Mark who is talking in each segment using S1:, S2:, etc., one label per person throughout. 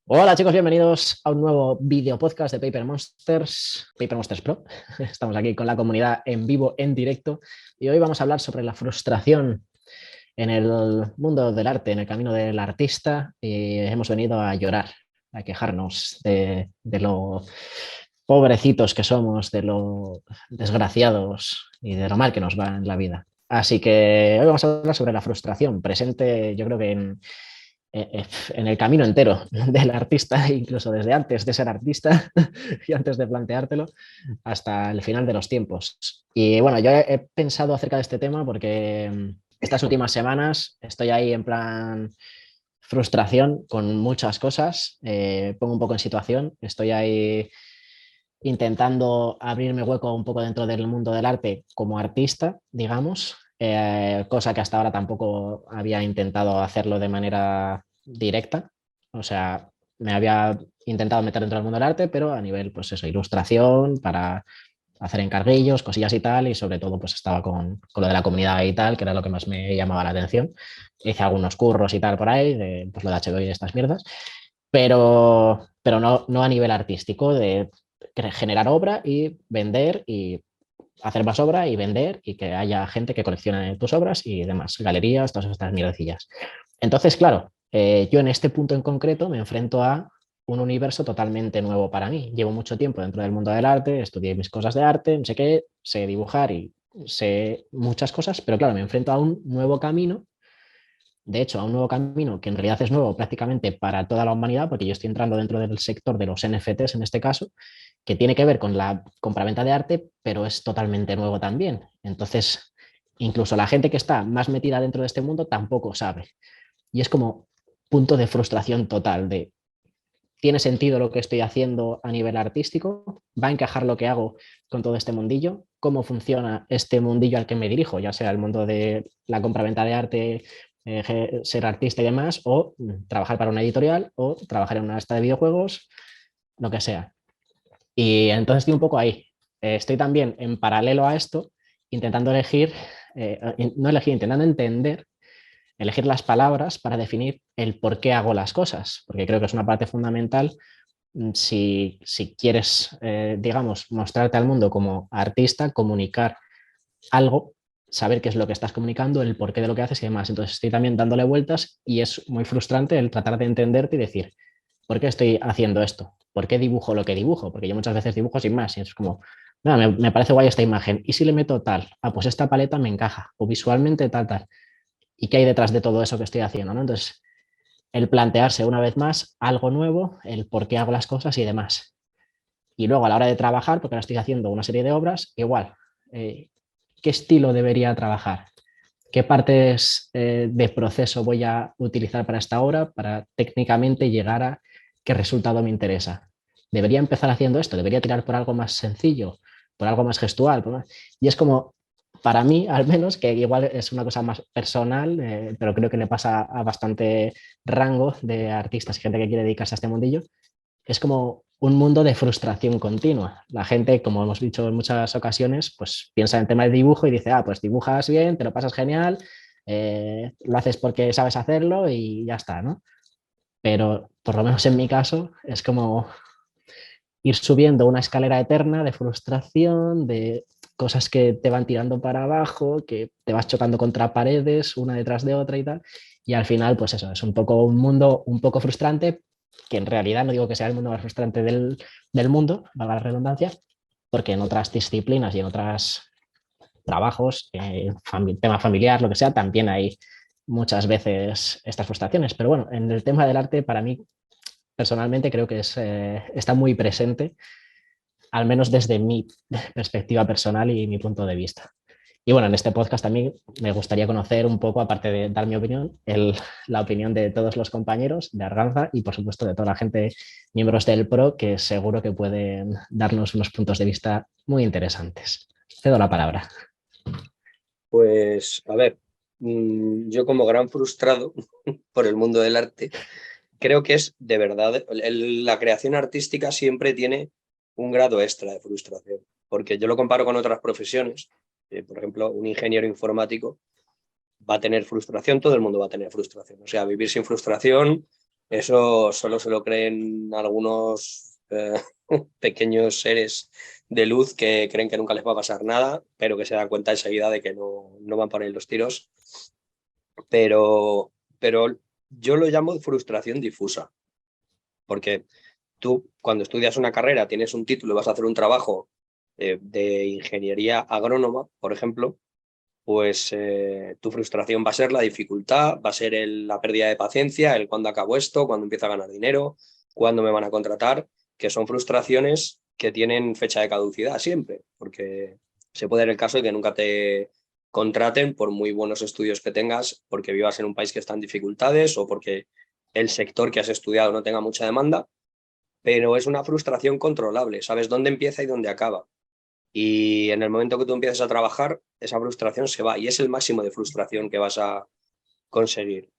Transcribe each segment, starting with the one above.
S1: Hola chicos, bienvenidos a un nuevo video podcast de Paper Monsters, Paper Monsters Pro. Estamos aquí con la comunidad en vivo, en directo, y hoy vamos a hablar sobre la frustración en el mundo del arte, en el camino del artista, y hemos venido a llorar, a quejarnos de lo pobrecitos que somos, de lo desgraciados y de lo mal que nos va en la vida. Así que hoy vamos a hablar sobre la frustración presente, yo creo que en el camino entero del artista, incluso desde antes de ser artista y antes de planteártelo, hasta el final de los tiempos. Y bueno, yo he pensado acerca de este tema porque estas últimas semanas estoy ahí en plan frustración con muchas cosas, pongo un poco en situación, estoy ahí intentando abrirme hueco un poco dentro del mundo del arte como artista, digamos, cosa que hasta ahora tampoco había intentado hacerlo de manera directa. O sea, me había intentado meter dentro del mundo del arte, pero a nivel, pues eso, ilustración, para hacer encarguillos, cosillas y tal, y sobre todo pues estaba con lo de la comunidad y tal, que era lo que más me llamaba la atención. Hice algunos curros y tal por ahí, de, pues lo de HDO y de estas mierdas, pero no a nivel artístico, de generar obra y vender y hacer más obra y vender y que haya gente que coleccione tus obras y demás, galerías, todas estas mierdecillas. Entonces, claro, yo en este punto en concreto me enfrento a un universo totalmente nuevo para mí. Llevo mucho tiempo dentro del mundo del arte, estudié mis cosas de arte, no sé qué, sé dibujar y sé muchas cosas, pero claro, me enfrento a un nuevo camino, de hecho, a un nuevo camino que en realidad es nuevo prácticamente para toda la humanidad, porque yo estoy entrando dentro del sector de los NFTs en este caso, que tiene que ver con la compraventa de arte, pero es totalmente nuevo también. Entonces, incluso la gente que está más metida dentro de este mundo tampoco sabe. Y es como punto de frustración total de, ¿tiene sentido lo que estoy haciendo a nivel artístico? ¿Va a encajar lo que hago con todo este mundillo? ¿Cómo funciona este mundillo al que me dirijo? Ya sea el mundo de la compraventa de arte, ser artista y demás, o trabajar para una editorial, o trabajar en una esta de videojuegos, lo que sea. Y entonces estoy un poco ahí. Estoy también en paralelo a esto, intentando elegir, no elegir, intentando entender, elegir las palabras para definir el por qué hago las cosas, porque creo que es una parte fundamental si quieres, digamos, mostrarte al mundo como artista, comunicar algo, saber qué es lo que estás comunicando, el porqué de lo que haces y demás. Entonces estoy también dándole vueltas y es muy frustrante el tratar de entenderte y decir, ¿por qué estoy haciendo esto? ¿Por qué dibujo lo que dibujo? Porque yo muchas veces dibujo sin más y es como, no, me parece guay esta imagen. ¿Y si le meto tal? Ah, pues esta paleta me encaja. O visualmente tal, tal. ¿Y qué hay detrás de todo eso que estoy haciendo? ¿No? Entonces, el plantearse una vez más algo nuevo, el por qué hago las cosas y demás. Y luego a la hora de trabajar, porque ahora estoy haciendo una serie de obras, igual, eh, ¿qué estilo debería trabajar? ¿Qué partes de proceso voy a utilizar para esta obra para técnicamente llegar a qué resultado me interesa? ¿Debería empezar haciendo esto? ¿Debería tirar por algo más sencillo? ¿Por algo más gestual? Y es como, para mí al menos, que igual es una cosa más personal, pero creo que le pasa a bastante rango de artistas y gente que quiere dedicarse a este mundillo, es como un mundo de frustración continua. La gente, como hemos dicho en muchas ocasiones, pues piensa en el tema del dibujo y dice, ah, pues dibujas bien, te lo pasas genial, lo haces porque sabes hacerlo y ya está, ¿no? Pero por lo menos en mi caso es como ir subiendo una escalera eterna de frustración, de cosas que te van tirando para abajo, que te vas chocando contra paredes una detrás de otra y tal. Y al final, pues eso, es un poco un mundo un poco frustrante, que en realidad no digo que sea el mundo más frustrante del mundo, valga la redundancia, porque en otras disciplinas y en otros trabajos, tema familiar, lo que sea, también hay muchas veces estas frustraciones. Pero bueno, en el tema del arte, para mí, personalmente, creo que está muy presente, al menos desde mi perspectiva personal y mi punto de vista. Y bueno, en este podcast también me gustaría conocer un poco, aparte de dar mi opinión, la opinión de todos los compañeros de Arganza y por supuesto de toda la gente, miembros del PRO, que seguro que pueden darnos unos puntos de vista muy interesantes. Cedo la palabra.
S2: Pues, a ver, yo como gran frustrado por el mundo del arte, creo que es de verdad, la creación artística siempre tiene un grado extra de frustración, porque yo lo comparo con otras profesiones. Por ejemplo, un ingeniero informático va a tener frustración, todo el mundo va a tener frustración. O sea, vivir sin frustración Eso solo se lo creen algunos pequeños seres de luz que creen que nunca les va a pasar nada, pero que se dan cuenta enseguida de que no van por ahí los tiros. Pero yo lo llamo frustración difusa, porque tú cuando estudias una carrera, tienes un título y vas a hacer un trabajo de ingeniería agrónoma, por ejemplo, pues tu frustración va a ser la dificultad, va a ser la pérdida de paciencia, el cuándo acabo esto, cuándo empiezo a ganar dinero, cuándo me van a contratar, que son frustraciones que tienen fecha de caducidad siempre, porque se puede dar el caso de que nunca te contraten por muy buenos estudios que tengas, porque vivas en un país que está en dificultades o porque el sector que has estudiado no tenga mucha demanda, pero es una frustración controlable, sabes dónde empieza y dónde acaba. Y en el momento que tú empiezas a trabajar, esa frustración se va y es el máximo de frustración que vas a conseguir.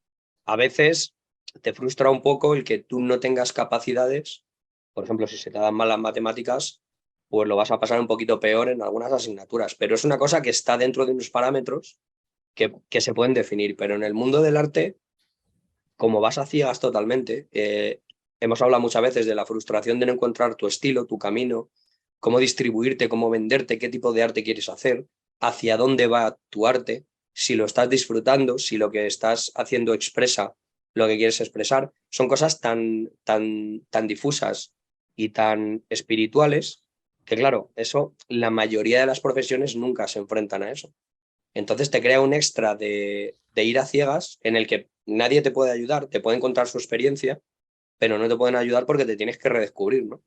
S2: A veces te frustra un poco el que tú no tengas capacidades, por ejemplo, si se te dan mal las matemáticas, pues lo vas a pasar un poquito peor en algunas asignaturas, pero es una cosa que está dentro de unos parámetros que se pueden definir, pero en el mundo del arte, como vas a ciegas totalmente, hemos hablado muchas veces de la frustración de no encontrar tu estilo, tu camino, cómo distribuirte, cómo venderte, qué tipo de arte quieres hacer, hacia dónde va tu arte, si lo estás disfrutando, si lo que estás haciendo expresa lo que quieres expresar. Son cosas tan difusas y tan espirituales que, claro, eso, la mayoría de las profesiones nunca se enfrentan a eso. Entonces te crea un extra de ir a ciegas en el que nadie te puede ayudar, te pueden contar su experiencia, pero no te pueden ayudar porque te tienes que redescubrir, ¿no?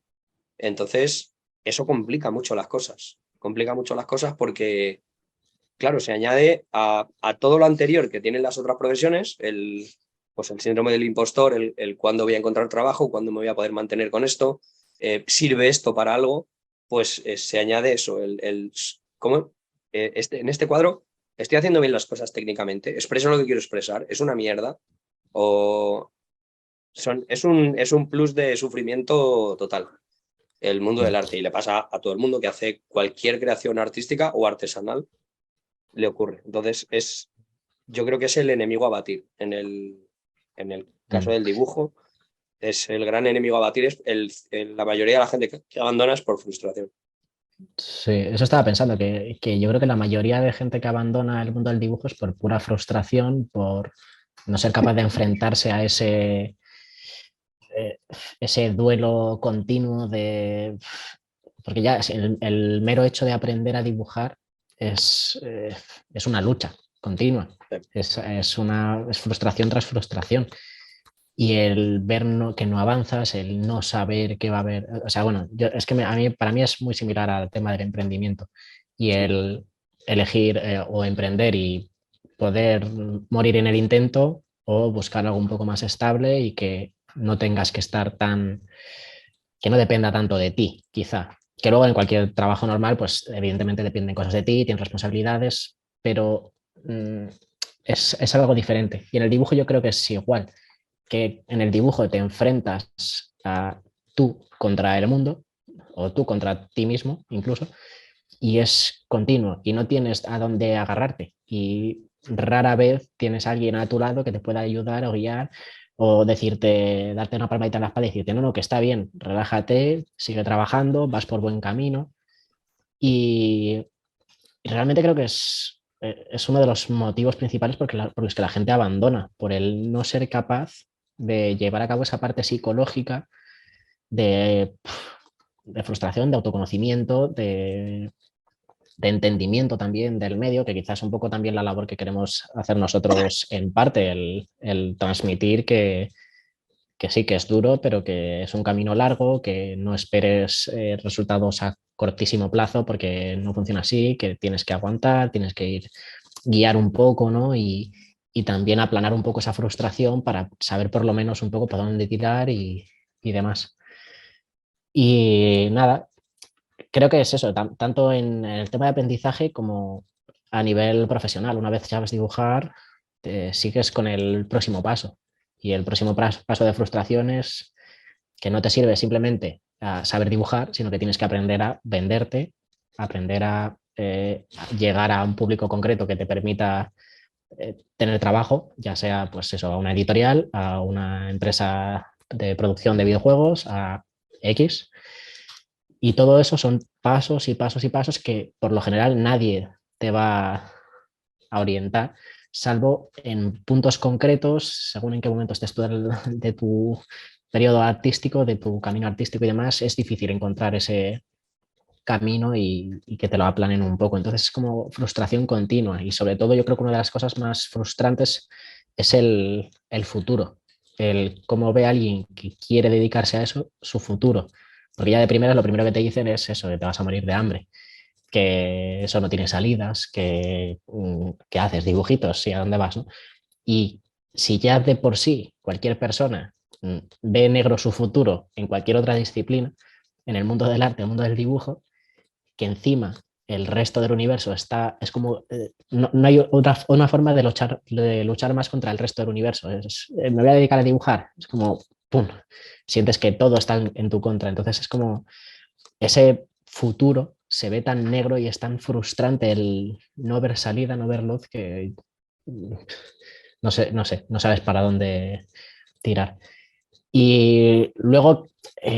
S2: Entonces, eso complica mucho las cosas porque, claro, se añade a todo lo anterior que tienen las otras profesiones, pues el síndrome del impostor, el cuándo voy a encontrar trabajo, cuándo me voy a poder mantener con esto, sirve esto para algo, pues se añade eso, ¿cómo? En este cuadro estoy haciendo bien las cosas técnicamente, expreso lo que quiero expresar, es una mierda, o es un plus de sufrimiento total el mundo del arte y le pasa a todo el mundo que hace cualquier creación artística o artesanal, le ocurre. Entonces, yo creo que es el enemigo a batir. En el caso
S1: Mm.
S2: del dibujo, es el gran enemigo a batir. La mayoría de la gente que abandona es por frustración.
S1: Sí, eso estaba pensando, que yo creo que la mayoría de gente que abandona el mundo del dibujo es por pura frustración, por no ser capaz de enfrentarse a ese duelo continuo de... Porque ya el mero hecho de aprender a dibujar es una lucha continua, es frustración tras frustración. Y el ver que no avanzas, el no saber qué va a haber, o sea, bueno, es que para mí es muy similar al tema del emprendimiento y
S2: Sí.
S1: el elegir o emprender y poder morir en el intento o buscar algo un poco más estable y que no tengas que estar que no dependa tanto de ti, quizá. Que luego en cualquier trabajo normal, pues evidentemente dependen cosas de ti, tienes responsabilidades, pero es algo diferente. Y en el dibujo yo creo que es igual, que en el dibujo te enfrentas a tú contra el mundo o tú contra ti mismo incluso, y es continuo y no tienes a dónde agarrarte y rara vez tienes a alguien a tu lado que te pueda ayudar o guiar o decirte, darte una palmadita en la espalda y decirte, no, no, que está bien, relájate, sigue trabajando, vas por buen camino y realmente creo que es uno de los motivos principales por los que la gente abandona, por el no ser capaz de llevar a cabo esa parte psicológica de, de frustración, de autoconocimiento, de entendimiento también del medio, que quizás es un poco también la labor que queremos hacer nosotros en parte, el transmitir que sí, que es duro, pero que es un camino largo, que no esperes resultados a cortísimo plazo porque no funciona así, que tienes que aguantar, tienes que ir guiar un poco, ¿no? Y también aplanar un poco esa frustración para saber por lo menos un poco por dónde tirar y demás. Y nada, creo que es eso, tanto en el tema de aprendizaje como a nivel profesional. Una vez sabes dibujar, sigues con el próximo paso. Y el próximo paso de frustración es que no te sirve simplemente a saber dibujar, sino que tienes que aprender a venderte, aprender a llegar a un público concreto que te permita tener trabajo, ya sea pues eso, a una editorial, a una empresa de producción de videojuegos, a X. Y todo eso son pasos y pasos y pasos que por lo general nadie te va a orientar, salvo en puntos concretos, según en qué momento estés tú de tu periodo artístico, de tu camino artístico y demás, es difícil encontrar ese camino y que te lo aplanen un poco. Entonces es como frustración continua y sobre todo yo creo que una de las cosas más frustrantes es el futuro, el cómo ve a alguien que quiere dedicarse a eso, su futuro. Porque ya de primera lo primero que te dicen es eso, que te vas a morir de hambre, que eso no tiene salidas, que haces dibujitos y a dónde vas, ¿no? Y si ya de por sí cualquier persona ve negro su futuro en cualquier otra disciplina, en el mundo del arte, en el mundo del dibujo, que encima el resto del universo es como, no hay una forma de luchar más contra el resto del universo. Me voy a dedicar a dibujar, es como, ¡pum! Sientes que todo está en tu contra. Entonces es como ese futuro se ve tan negro y es tan frustrante el no ver salida, no ver luz, que no sabes para dónde tirar. Y luego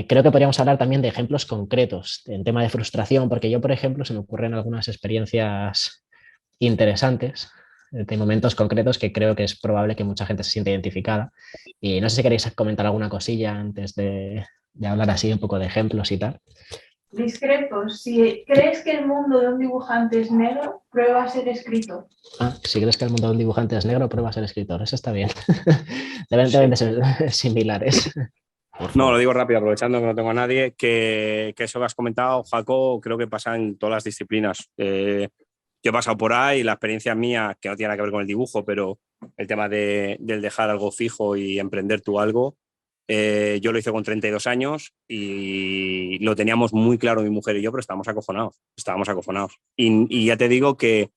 S1: creo que podríamos hablar también de ejemplos concretos en tema de frustración, porque yo, por ejemplo, se me ocurren algunas experiencias interesantes de momentos concretos que creo que es probable que mucha gente se sienta identificada. Y no sé si queréis comentar alguna cosilla antes de hablar así un poco de ejemplos y tal.
S3: Discrepo. Si crees que el mundo de un dibujante es negro, prueba a ser escritor.
S1: Si crees que el mundo de un dibujante es negro, prueba a ser escritor. Eso está bien. Deben de ser similares.
S4: No, lo digo rápido, aprovechando que no tengo a nadie, que eso que has comentado, Jaco, creo que pasa en todas las disciplinas. Yo he pasado por ahí, la experiencia mía, que no tiene nada que ver con el dibujo, pero el tema del dejar algo fijo y emprender tú algo, yo lo hice con 32 años y lo teníamos muy claro mi mujer y yo, pero estábamos acojonados. Y ya te digo que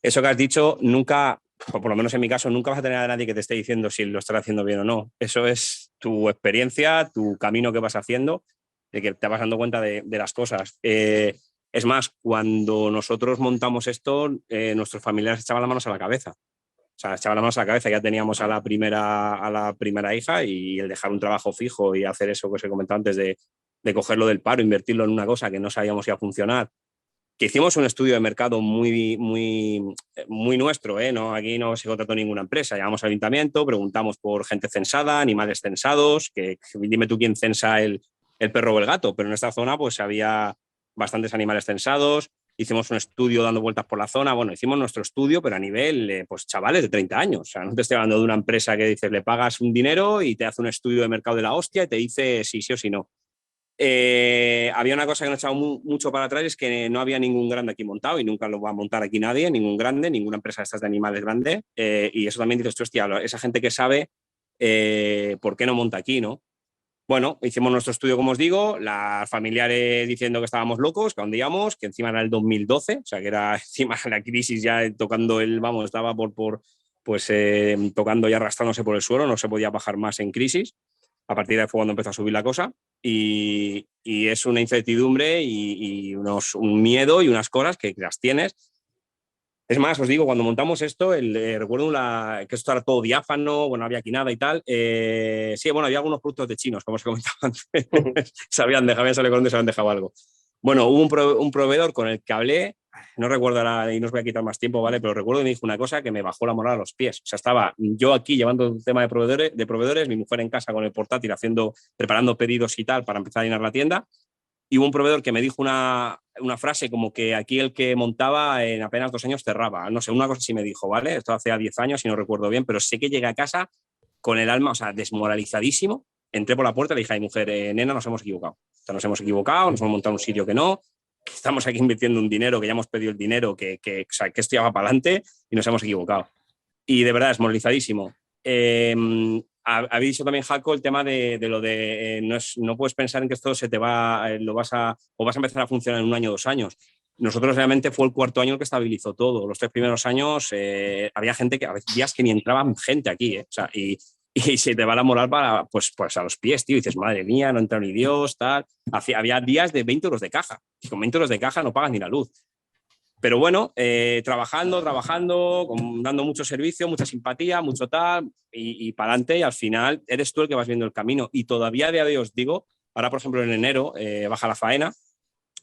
S4: eso que has dicho nunca, o por lo menos en mi caso, nunca vas a tener a nadie que te esté diciendo si lo estás haciendo bien o no. Eso es tu experiencia, tu camino que vas haciendo, de que te vas dando cuenta de las cosas. Es más, cuando nosotros montamos esto, nuestros familiares echaban las manos a la cabeza. O sea, echaban las manos a la cabeza, ya teníamos a la primera hija y el dejar un trabajo fijo y hacer eso que os he comentado antes de cogerlo del paro, invertirlo en una cosa que no sabíamos si iba a funcionar, que hicimos un estudio de mercado muy nuestro, ¿eh? No, aquí no se contrató ninguna empresa. Llamamos al ayuntamiento, preguntamos por gente censada, animales censados, que dime tú quién censa el perro o el gato, pero en esta zona pues había bastantes animales censados. Hicimos un estudio dando vueltas por la zona. Bueno, hicimos nuestro estudio, pero a nivel, pues chavales de 30 años. O sea, no te estoy hablando de una empresa que dices, le pagas un dinero y te hace un estudio de mercado de la hostia y te dice si sí o si no. Había una cosa que nos echaba mucho para atrás, es que no había ningún grande aquí montado y nunca lo va a montar aquí nadie, ningún grande, ninguna empresa de estas de animales grande. Y eso también dices, hostia, esa gente que sabe, ¿por qué no monta aquí, no? Bueno, hicimos nuestro estudio, como os digo, las familiares diciendo que estábamos locos, que hundíamos, que encima era el 2012, o sea, que era encima la crisis ya tocando estaba tocando y arrastrándose por el suelo, no se podía bajar más en crisis. A partir de ahí fue cuando empezó a subir la cosa y es una incertidumbre y un miedo y unas cosas que las tienes. Es más, os digo, cuando montamos esto, recuerdo que esto era todo diáfano, bueno, no había aquí nada y tal. Sí, bueno, había algunos productos de chinos, como os comentaba antes. Habían salido con se habían dejado algo. Bueno, hubo un proveedor con el que hablé, no recuerdo ahora y no os voy a quitar más tiempo, ¿vale? Pero recuerdo que me dijo una cosa que me bajó la moral a los pies. O sea, estaba yo aquí llevando un tema de proveedores, mi mujer en casa con el portátil preparando pedidos y tal para empezar a llenar la tienda. Y hubo un proveedor que me dijo una frase como que aquí el que montaba en apenas 2 años cerraba. No sé, una cosa así me dijo, ¿vale? Esto hace 10 años y no recuerdo bien, pero sé que llegué a casa con el alma, o sea, desmoralizadísimo. Entré por la puerta y le dije a mi mujer, nena, nos hemos equivocado. O sea, nos hemos montado un sitio que no, que estamos aquí invirtiendo un dinero, que ya hemos pedido el dinero, que esto ya va para adelante y nos hemos equivocado. Y de verdad, desmoralizadísimo. Habéis dicho también, Jaco, el tema de lo de no puedes pensar en que esto se te va, vas a empezar a funcionar en 1 año, 2 años. Nosotros realmente fue el 4.º año que estabilizó todo. Los 3 primeros años había gente que, a veces días que ni entraban gente aquí, ¿eh? O sea, y se te va la moral pues a los pies, tío. Y dices, madre mía, no entra ni Dios, tal. Había días de 20 euros de caja. Y con 20 euros de caja no pagas ni la luz. Pero bueno, trabajando, dando mucho servicio, mucha simpatía, mucho tal, y para adelante, y al final eres tú el que vas viendo el camino. Y todavía a día de hoy os digo, ahora por ejemplo en enero baja la faena,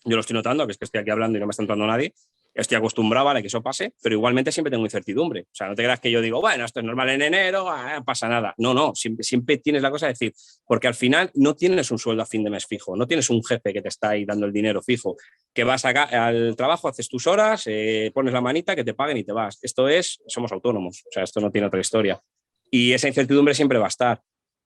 S4: yo lo estoy notando, que es que estoy aquí hablando y no me está entrando nadie, estoy acostumbrado a que eso pase, pero igualmente siempre tengo incertidumbre. O sea, no te creas que yo digo, bueno, esto es normal en enero, no pasa nada. No, siempre tienes la cosa de decir, porque al final no tienes un sueldo a fin de mes fijo, no tienes un jefe que te está ahí dando el dinero fijo, que vas acá al trabajo, haces tus horas, pones la manita, que te paguen y te vas. Somos autónomos, o sea, esto no tiene otra historia. Y esa incertidumbre siempre va a estar.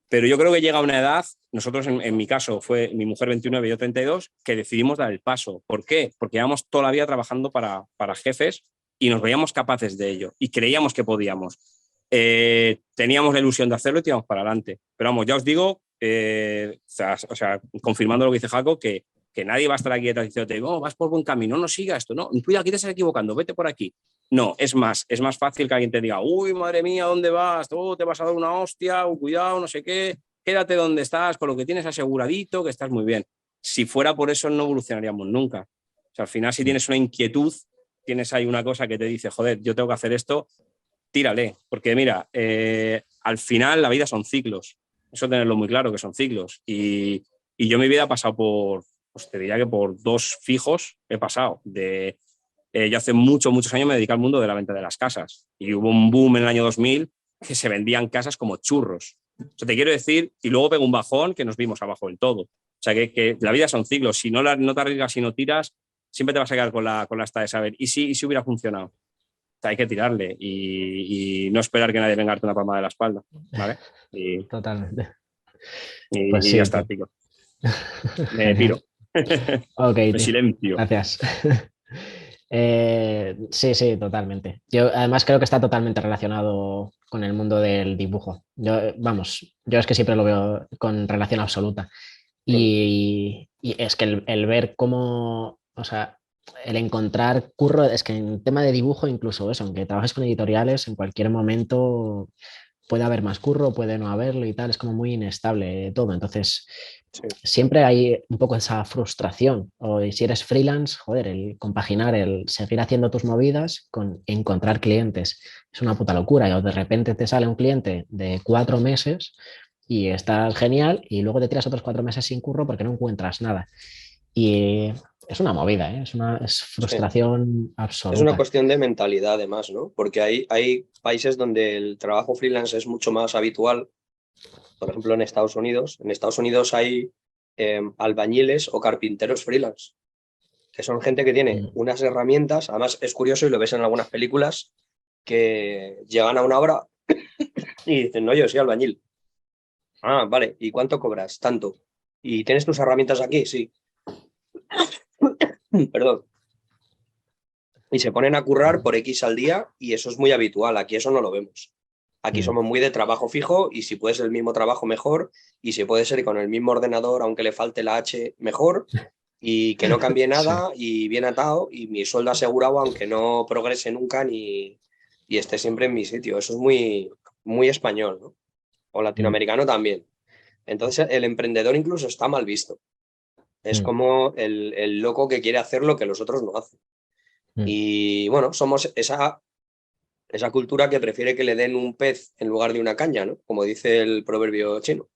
S4: Pero yo creo que llega una edad, nosotros en mi caso fue mi mujer 29 y yo 32, que decidimos dar el paso. ¿Por qué? Porque llevamos toda la vida trabajando para jefes y nos veíamos capaces de ello y creíamos que podíamos. Teníamos la ilusión de hacerlo y tiramos para adelante. Pero vamos, ya os digo, o sea, confirmando lo que dice Jaco, que nadie va a estar aquí detrás diciéndote, vas por buen camino, no siga esto, no, cuida, aquí te estás equivocando, vete por aquí. No, es más fácil que alguien te diga, uy, madre mía, ¿dónde vas? Te vas a dar una hostia, cuidado, no sé qué, quédate donde estás, con lo que tienes aseguradito, que estás muy bien. Si fuera por eso, no evolucionaríamos nunca. O sea, al final, si tienes una inquietud, tienes ahí una cosa que te dice, joder, yo tengo que hacer esto, tírale. Porque mira, al final la vida son ciclos. Eso tenerlo muy claro, que son ciclos. Y yo mi vida he pasado pues te diría que por 2 fijos he pasado yo hace muchos años me dediqué al mundo de la venta de las casas y hubo un boom en el año 2000 que se vendían casas como churros. O sea, te quiero decir, y luego pegó un bajón que nos vimos abajo del todo. O sea, que la vida son ciclos. Si no te arriesgas y no tiras, siempre te vas a quedar con la esta de saber. ¿Y si hubiera funcionado? O sea, hay que tirarle y no esperar que nadie venga a darte una palmada de la espalda. ¿Vale?
S1: Totalmente. Pues
S4: Y
S1: sí,
S4: ya está,
S1: tío.
S4: tío. Me piro.
S1: Ok,
S4: Me
S1: tío.
S4: silencio.
S1: Gracias. Sí, totalmente. Yo además creo que está totalmente relacionado con el mundo del dibujo. Yo es que siempre lo veo con relación absoluta. Y es que el ver cómo, o sea, el encontrar curro, es que en tema de dibujo incluso eso, aunque trabajes con editoriales, en cualquier momento puede haber más curro, puede no haberlo y tal, es como muy inestable todo. Entonces,
S2: Sí.
S1: siempre hay un poco esa frustración. O si eres freelance, joder, el compaginar, el seguir haciendo tus movidas con encontrar clientes es una puta locura. O de repente te sale un cliente de 4 meses y estás genial y luego te tiras otros 4 meses sin curro porque no encuentras nada. Y es una movida, ¿eh? Es
S2: Sí.
S1: frustración
S2: Es una
S1: absoluta.
S2: cuestión de mentalidad, además, ¿no? Porque hay países donde el trabajo freelance es mucho más habitual. Por ejemplo, en Estados Unidos. En Estados Unidos hay albañiles o carpinteros freelance, que son gente que tiene
S1: Mm.
S2: unas herramientas. Además, es curioso y lo ves en algunas películas que llegan a una obra y dicen, no, yo soy albañil. Ah, vale. ¿Y cuánto cobras? Tanto. ¿Y tienes tus herramientas aquí? Sí. Perdón. Y se ponen a currar por X al día y eso es muy habitual. Aquí eso no lo vemos. Aquí somos muy de trabajo fijo y si puede ser el mismo trabajo mejor y si puede ser con el mismo ordenador aunque le falte la H mejor y que no cambie
S1: Sí.
S2: nada y bien atado y mi sueldo asegurado aunque no progrese nunca ni y esté siempre en mi sitio. Eso es muy español, ¿no? O
S1: Mm,
S2: latinoamericano también. Entonces el emprendedor incluso está mal visto. Es
S1: mm,
S2: como el loco que quiere hacer lo que los otros no hacen.
S1: mm,
S2: Y bueno, somos esa cultura que prefiere que le den un pez en lugar de una caña, ¿no? Como dice el proverbio chino.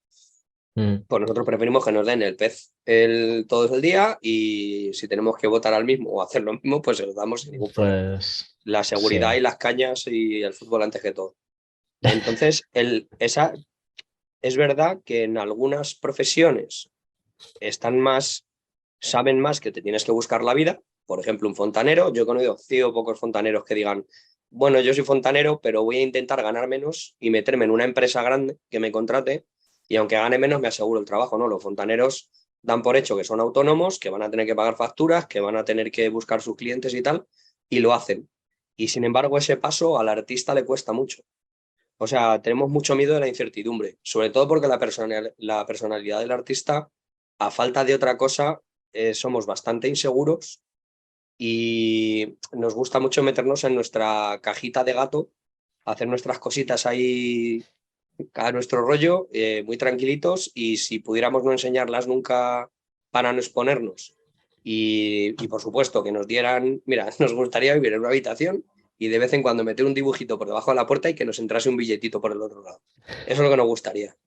S1: mm.
S2: Pues nosotros preferimos que nos den el pez todo el día y si tenemos que votar al mismo o hacer lo mismo, pues se lo damos sin ningún problema.
S1: Pues
S2: La
S1: sí.
S2: seguridad y las cañas y el fútbol antes que todo. Entonces, es verdad que en algunas profesiones saben más que te tienes que buscar la vida. Por ejemplo, un fontanero. Yo he conocido pocos fontaneros que digan, bueno, yo soy fontanero, pero voy a intentar ganar menos y meterme en una empresa grande que me contrate y aunque gane menos me aseguro el trabajo, ¿no? Los fontaneros dan por hecho que son autónomos, que van a tener que pagar facturas, que van a tener que buscar sus clientes y tal, y lo hacen. Y sin embargo, ese paso al artista le cuesta mucho. O sea, tenemos mucho miedo de la incertidumbre, sobre todo porque la personalidad del artista, a falta de otra cosa, somos bastante inseguros y nos gusta mucho meternos en nuestra cajita de gato, hacer nuestras cositas ahí a nuestro rollo, muy tranquilitos y si pudiéramos no enseñarlas nunca para no exponernos y por supuesto que nos dieran, mira, nos gustaría vivir en una habitación y de vez en cuando meter un dibujito por debajo de la puerta y que nos entrase un billetito por el otro lado. Eso es lo que nos gustaría,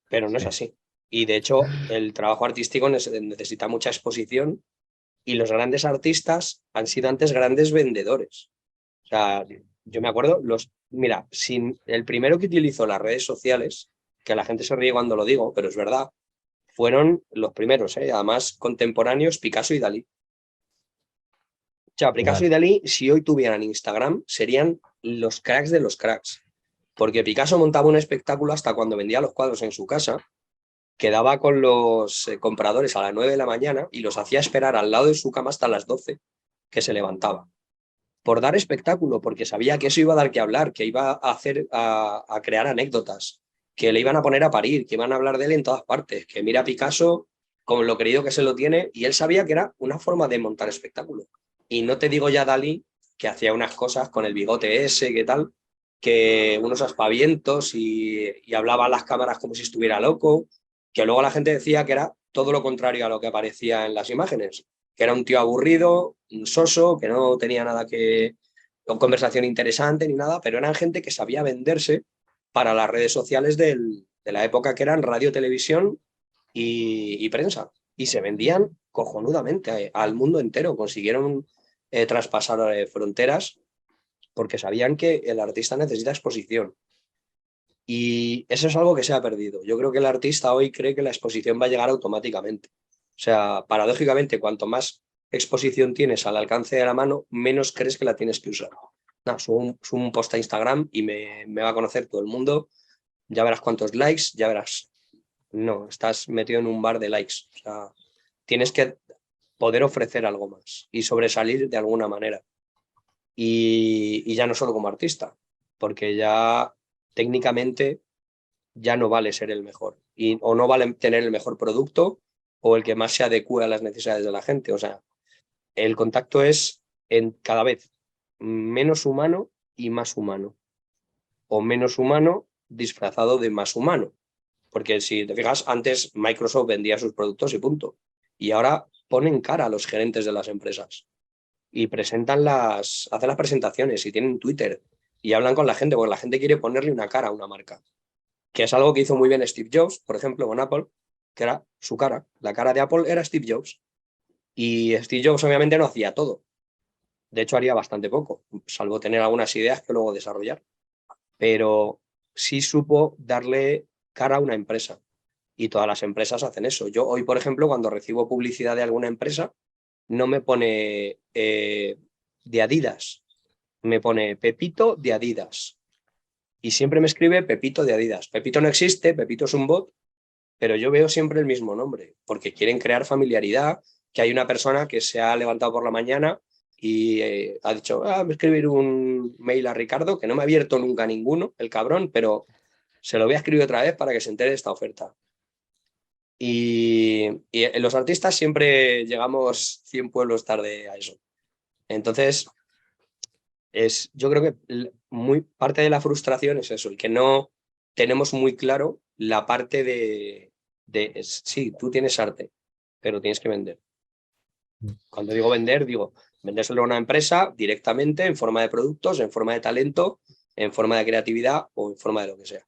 S2: pero no es así. Y de hecho, el trabajo artístico necesita mucha exposición y los grandes artistas han sido antes grandes vendedores. O sea, yo me acuerdo, mira, el primero que utilizó las redes sociales, que la gente se ríe cuando lo digo, pero es verdad, fueron los primeros, además contemporáneos, Picasso y Dalí. O sea, Picasso y Dalí, si hoy tuvieran Instagram, serían los cracks de los cracks. Porque Picasso montaba un espectáculo hasta cuando vendía los cuadros en su casa, quedaba con los compradores a las 9 de la mañana y los hacía esperar al lado de su cama hasta las 12, que se levantaba. Por dar espectáculo, porque sabía que eso iba a dar que hablar, que iba a crear anécdotas, que le iban a poner a parir, que iban a hablar de él en todas partes, que mira a Picasso con lo querido que se lo tiene, y él sabía que era una forma de montar espectáculo. Y no te digo ya Dalí, que hacía unas cosas con el bigote ese, que tal, que unos aspavientos y hablaba a las cámaras como si estuviera loco, que luego la gente decía que era todo lo contrario a lo que aparecía en las imágenes, que era un tío aburrido, un soso, que no tenía nada con conversación interesante ni nada, pero eran gente que sabía venderse para las redes sociales de la época que eran radio, televisión y prensa. Y se vendían cojonudamente al mundo entero, consiguieron traspasar fronteras porque sabían que el artista necesita exposición. Y eso es algo que se ha perdido. Yo creo que el artista hoy cree que la exposición va a llegar automáticamente. O sea, paradójicamente, cuanto más exposición tienes al alcance de la mano, menos crees que la tienes que usar. No, subo un post a Instagram y me va a conocer todo el mundo. Ya verás cuántos likes, ya verás. No, estás metido en un bar de likes. O sea, tienes que poder ofrecer algo más y sobresalir de alguna manera. Y ya no solo como artista, porque ya técnicamente ya no vale ser el mejor o no vale tener el mejor producto o el que más se adecue a las necesidades de la gente. O sea, el contacto es cada vez menos humano y más humano, o menos humano disfrazado de más humano, porque si te fijas, antes Microsoft vendía sus productos y punto, y ahora ponen cara a los gerentes de las empresas y hacen las presentaciones y tienen Twitter y hablan con la gente, porque la gente quiere ponerle una cara a una marca, que es algo que hizo muy bien Steve Jobs, por ejemplo, con Apple, que era su cara. La cara de Apple era Steve Jobs. Y Steve Jobs obviamente no hacía todo. De hecho, haría bastante poco, salvo tener algunas ideas que luego desarrollar. Pero sí supo darle cara a una empresa. Y todas las empresas hacen eso. Yo hoy, por ejemplo, cuando recibo publicidad de alguna empresa, no me pone de Adidas, me pone Pepito de Adidas. Y siempre me escribe Pepito de Adidas. Pepito no existe, Pepito es un bot, pero yo veo siempre el mismo nombre, porque quieren crear familiaridad, que hay una persona que se ha levantado por la mañana y ha dicho, voy a escribir un mail a Ricardo, que no me ha abierto nunca ninguno, el cabrón, pero se lo voy a escribir otra vez para que se entere de esta oferta. Y los artistas siempre llegamos 100 pueblos tarde a eso. Entonces, yo creo que parte de la frustración es eso, el que no tenemos muy claro la parte de sí, tú tienes arte, pero tienes que vender. Cuando digo vender, digo vendérselo a una empresa directamente en forma de productos, en forma de talento, en forma de creatividad o en forma de lo que sea.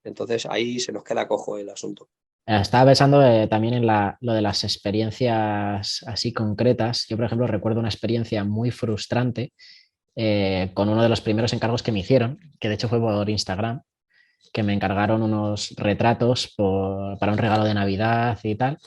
S2: Entonces ahí se nos queda cojo el asunto.
S1: Estaba pensando también en lo de las experiencias así concretas. Yo, por ejemplo, recuerdo una experiencia muy frustrante con uno de los primeros encargos que me hicieron, que de hecho fue por Instagram, que me encargaron unos retratos para un regalo de Navidad y tal.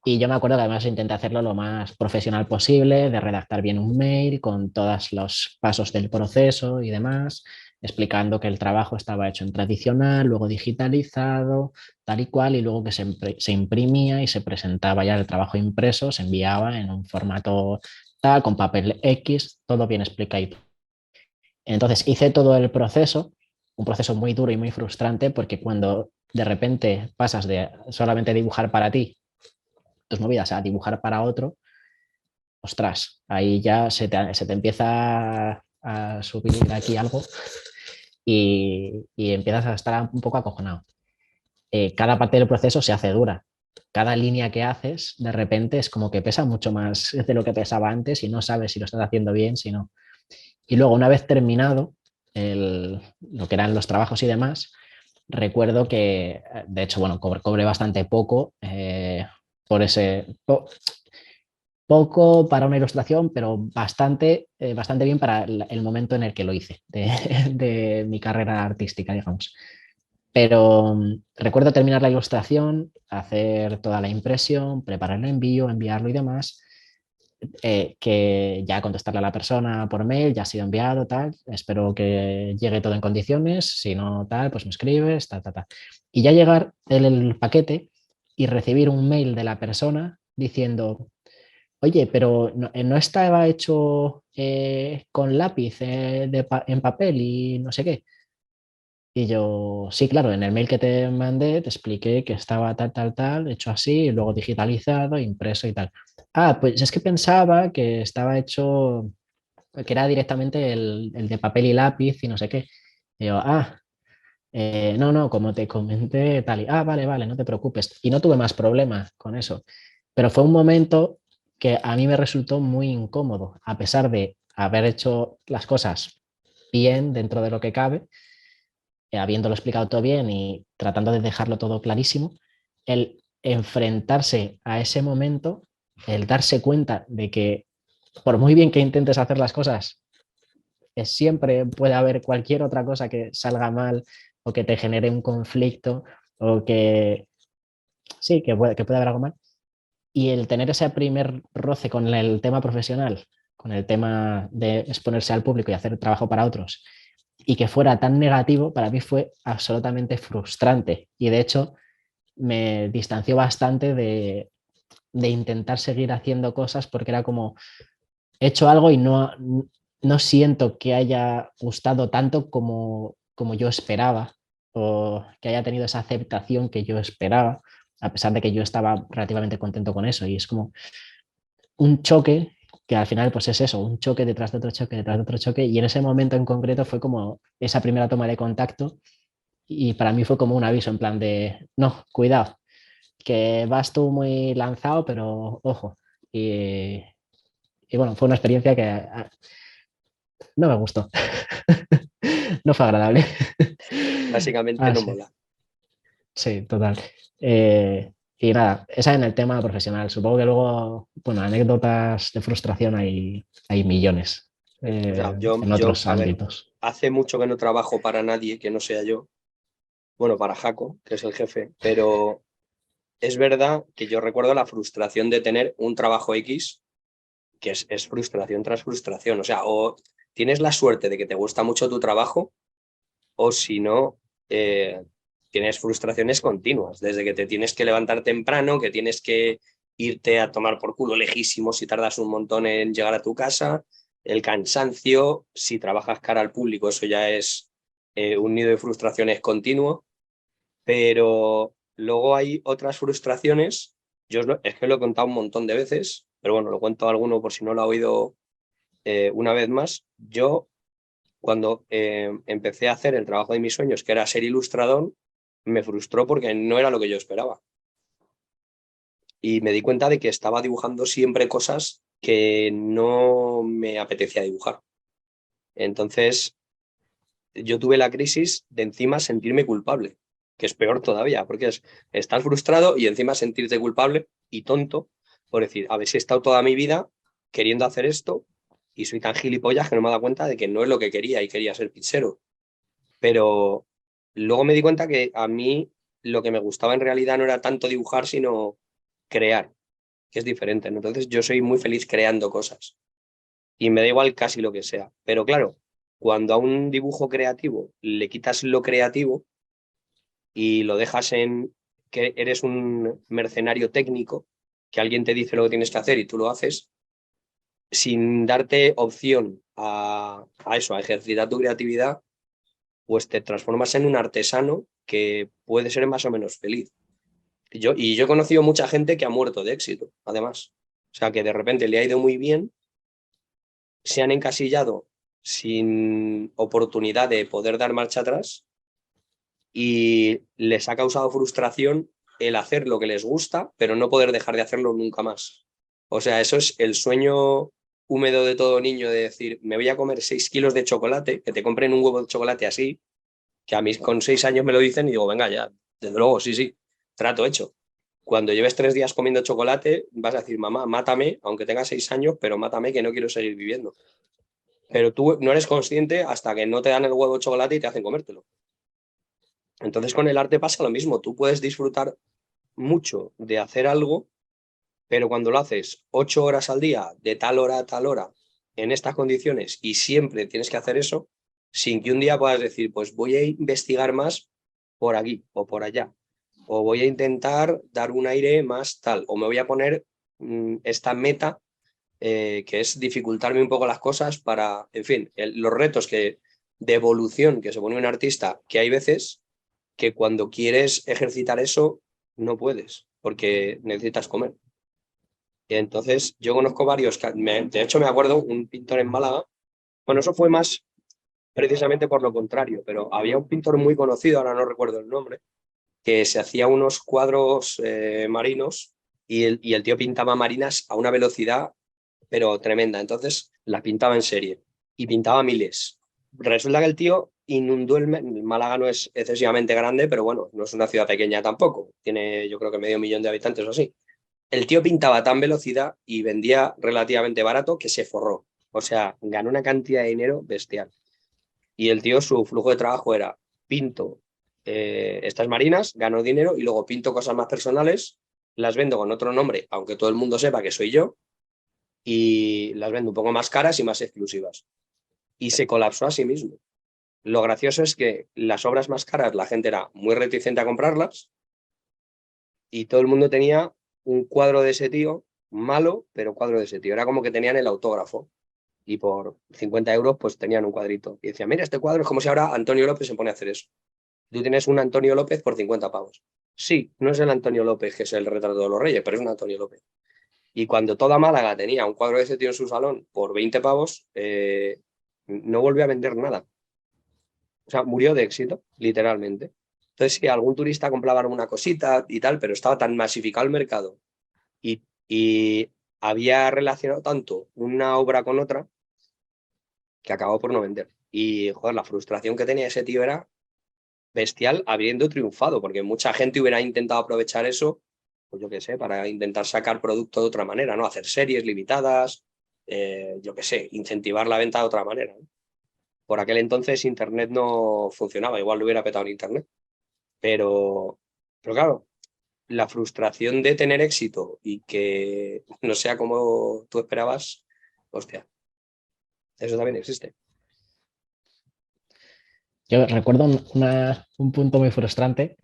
S1: Y yo me acuerdo que además intenté hacerlo lo más profesional posible, de redactar bien un mail con todos los pasos del proceso y demás, explicando que el trabajo estaba hecho en tradicional, luego digitalizado, tal y cual, y luego que se imprimía y se presentaba ya el trabajo impreso, se enviaba en un formato tal, con papel X, todo bien explicado. Entonces hice todo el proceso, un proceso muy duro y muy frustrante, porque cuando de repente pasas de solamente dibujar para ti tus movidas a dibujar para otro, ostras, ahí ya se te empieza a subir aquí algo y empiezas a estar un poco acojonado. Cada parte del proceso se hace dura, cada línea que haces de repente es como que pesa mucho más de lo que pesaba antes y no sabes si lo estás haciendo bien, si no. Y luego, una vez terminado lo que eran los trabajos y demás, recuerdo que, de hecho, bueno, cobré bastante poco por poco para una ilustración, pero bastante bien para el momento en el que lo hice de mi carrera artística, digamos. Pero recuerdo terminar la ilustración, hacer toda la impresión, preparar el envío, enviarlo y demás, que ya contestarle a la persona por mail, ya ha sido enviado, tal, espero que llegue todo en condiciones, si no tal, pues me escribes, tal, tal, tal. Y ya llegar el paquete y recibir un mail de la persona diciendo, oye, pero no estaba hecho con lápiz en papel y no sé qué. Y yo, sí, claro, en el mail que te mandé te expliqué que estaba tal, tal, tal, hecho así, y luego digitalizado, impreso y tal. Ah, pues es que pensaba que estaba hecho, que era directamente el de papel y lápiz y no sé qué. Y yo, no, no, como te comenté, tal y, vale, vale, no te preocupes. Y no tuve más problema con eso. Pero fue un momento que a mí me resultó muy incómodo, a pesar de haber hecho las cosas bien dentro de lo que cabe, habiéndolo explicado todo bien y tratando de dejarlo todo clarísimo, el enfrentarse a ese momento, el darse cuenta de que por muy bien que intentes hacer las cosas, siempre puede haber cualquier otra cosa que salga mal o que te genere un conflicto o que sí, que puede haber algo mal. Y el tener ese primer roce con el tema profesional, con el tema de exponerse al público y hacer trabajo para otros, y que fuera tan negativo, para mí fue absolutamente frustrante. Y de hecho, me distanció bastante de intentar seguir haciendo cosas porque era como, he hecho algo y no siento que haya gustado tanto como yo esperaba o que haya tenido esa aceptación que yo esperaba, a pesar de que yo estaba relativamente contento con eso. Y es como un choque que al final pues es eso, un choque detrás de otro choque, detrás de otro choque. Y en ese momento en concreto fue como esa primera toma de contacto y para mí fue como un aviso en plan de, no, cuidado, que vas tú muy lanzado, pero ojo. Y bueno, fue una experiencia que no me gustó. No fue agradable.
S2: Básicamente
S1: Ah,
S2: no
S1: sí,
S2: mola.
S1: sí, total. Y nada, esa en el tema profesional. Supongo que luego, bueno, anécdotas de frustración hay millones
S2: O sea,
S1: en otros
S2: a ver,
S1: ámbitos.
S2: hace mucho que no trabajo para nadie que no sea yo. Bueno, para Jaco, que es el jefe, pero es verdad que yo recuerdo la frustración de tener un trabajo X, que es frustración tras frustración. O sea, o tienes la suerte de que te gusta mucho tu trabajo, o si no, tienes frustraciones continuas, desde que te tienes que levantar temprano, que tienes que irte a tomar por culo lejísimos si tardas un montón en llegar a tu casa, el cansancio, si trabajas cara al público, eso ya es un nido de frustraciones continuo, pero luego hay otras frustraciones, es que lo he contado un montón de veces, pero bueno, lo cuento a alguno por si no lo ha oído una vez más. Yo cuando empecé a hacer el trabajo de mis sueños, que era ser ilustrador, me frustró porque no era lo que yo esperaba. Y me di cuenta de que estaba dibujando siempre cosas que no me apetecía dibujar. Entonces, yo tuve la crisis de encima sentirme culpable, que es peor todavía, porque es estar frustrado y encima sentirte culpable y tonto por decir, a ver si he estado toda mi vida queriendo hacer esto y soy tan gilipollas que no me he dado cuenta de que no es lo que quería y quería ser pizzero. Pero luego me di cuenta que a mí lo que me gustaba en realidad no era tanto dibujar, sino crear, que es diferente, ¿no? Entonces yo soy muy feliz creando cosas y me da igual casi lo que sea. Pero claro, cuando a un dibujo creativo le quitas lo creativo y lo dejas en que eres un mercenario técnico, que alguien te dice lo que tienes que hacer y tú lo haces, sin darte opción a eso, a ejercitar tu creatividad, pues te transformas en un artesano que puede ser más o menos feliz. Y yo he conocido mucha gente que ha muerto de éxito, además. O sea, que de repente le ha ido muy bien, se han encasillado sin oportunidad de poder dar marcha atrás y les ha causado frustración el hacer lo que les gusta, pero no poder dejar de hacerlo nunca más. O sea, eso es el sueño húmedo de todo niño de decir, me voy a comer 6 kilos de chocolate, que te compren un huevo de chocolate así, que a mí con 6 años me lo dicen y digo, venga ya, desde luego, sí, trato hecho. Cuando lleves 3 días comiendo chocolate, vas a decir, mamá, mátame, aunque tenga 6 años, pero mátame que no quiero seguir viviendo. Pero tú no eres consciente hasta que no te dan el huevo de chocolate y te hacen comértelo. Entonces con el arte pasa lo mismo, tú puedes disfrutar mucho de hacer algo, pero cuando lo haces 8 horas al día, de tal hora a tal hora, en estas condiciones, y siempre tienes que hacer eso, sin que un día puedas decir, pues voy a investigar más por aquí o por allá, o voy a intentar dar un aire más tal, o me voy a poner esta meta que es dificultarme un poco las cosas para, en fin, los retos de evolución que se pone un artista, que hay veces que cuando quieres ejercitar eso, no puedes, porque necesitas comer. Y entonces, yo conozco varios, de hecho me acuerdo un pintor en Málaga, bueno, eso fue más precisamente por lo contrario, pero había un pintor muy conocido, ahora no recuerdo el nombre, que se hacía unos cuadros marinos y el tío pintaba marinas a una velocidad pero tremenda. Entonces la pintaba en serie y pintaba miles. Resulta que el tío inundó Málaga no es excesivamente grande, pero bueno, no es una ciudad pequeña tampoco. Tiene yo creo que 500.000 de habitantes o así. El tío pintaba a tan velocidad y vendía relativamente barato que se forró. O sea, ganó una cantidad de dinero bestial. Y el tío, su flujo de trabajo era pinto estas marinas, gano dinero y luego pinto cosas más personales, las vendo con otro nombre, aunque todo el mundo sepa que soy yo, y las vendo un poco más caras y más exclusivas. Y se colapsó a sí mismo. Lo gracioso es que las obras más caras la gente era muy reticente a comprarlas y todo el mundo tenía un cuadro de ese tío, malo, pero cuadro de ese tío. Era como que tenían el autógrafo y por 50 euros pues tenían un cuadrito. Y decían, mira, este cuadro es como si ahora Antonio López se pone a hacer eso. Tú tienes un Antonio López por 50 pavos. Sí, no es el Antonio López que es el retrato de los Reyes, pero es un Antonio López. Y cuando toda Málaga tenía un cuadro de ese tío en su salón por 20 pavos, no volvió a vender nada. O sea, murió de éxito, literalmente. Entonces, sí, algún turista compraba alguna cosita y tal, pero estaba tan masificado el mercado y había relacionado tanto una obra con otra que acabó por no vender. Y, joder, la frustración que tenía ese tío era bestial habiendo triunfado, porque mucha gente hubiera intentado aprovechar eso, pues yo qué sé, para intentar sacar producto de otra manera, ¿no? Hacer series limitadas, yo qué sé, incentivar la venta de otra manera, ¿no? Por aquel entonces Internet no funcionaba, igual lo hubiera petado en Internet, pero, pero claro, la frustración de tener éxito y que no sea como tú esperabas, hostia, eso también existe.
S1: Yo recuerdo un punto muy frustrante,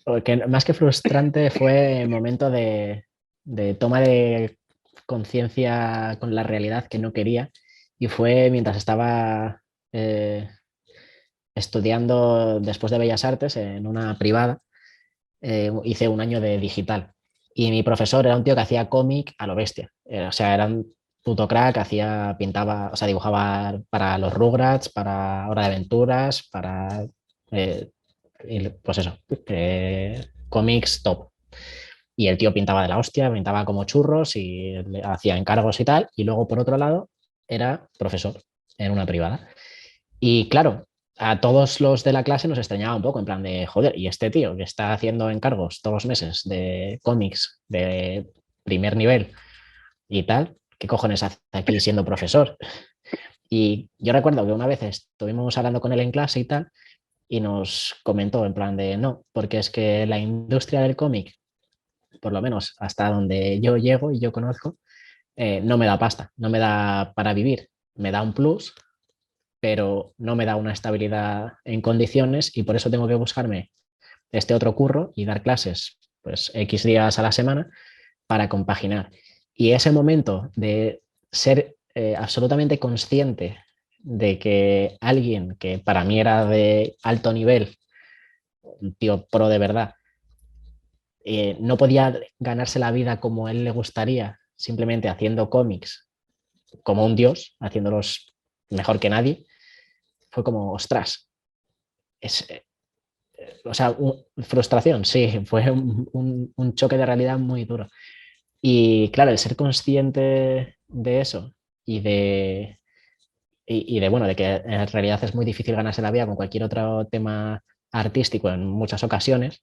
S1: porque más que frustrante fue el momento de toma de conciencia con la realidad que no quería, y fue mientras estaba estudiando después de Bellas Artes en una privada. Hice un año de digital y mi profesor era un tío que hacía cómic a lo bestia. O sea, era un puto crack, pintaba, o sea, dibujaba para los Rugrats, para Hora de Aventuras, para, pues eso, cómics top. Y el tío pintaba de la hostia, pintaba como churros y le hacía encargos y tal. Y luego, por otro lado, era profesor en una privada. Y claro, a todos los de la clase nos extrañaba un poco, en plan de, joder, y este tío que está haciendo encargos todos los meses de cómics de primer nivel y tal, ¿qué cojones hace aquí siendo profesor? Y yo recuerdo que una vez estuvimos hablando con él en clase y tal, y nos comentó en plan de, no, porque es que la industria del cómic, por lo menos hasta donde yo llego y yo conozco, no me da pasta, no me da para vivir, me da un plus, pero no me da una estabilidad en condiciones y por eso tengo que buscarme este otro curro y dar clases pues X días a la semana para compaginar. Y ese momento de ser absolutamente consciente de que alguien que para mí era de alto nivel, un tío pro de verdad, no podía ganarse la vida como a él le gustaría, simplemente haciendo cómics como un dios, haciéndolos mejor que nadie, fue como, ostras, es, o sea, frustración, sí, fue un choque de realidad muy duro. Y claro, el ser consciente de eso y bueno, de que en realidad es muy difícil ganarse la vida con cualquier otro tema artístico en muchas ocasiones,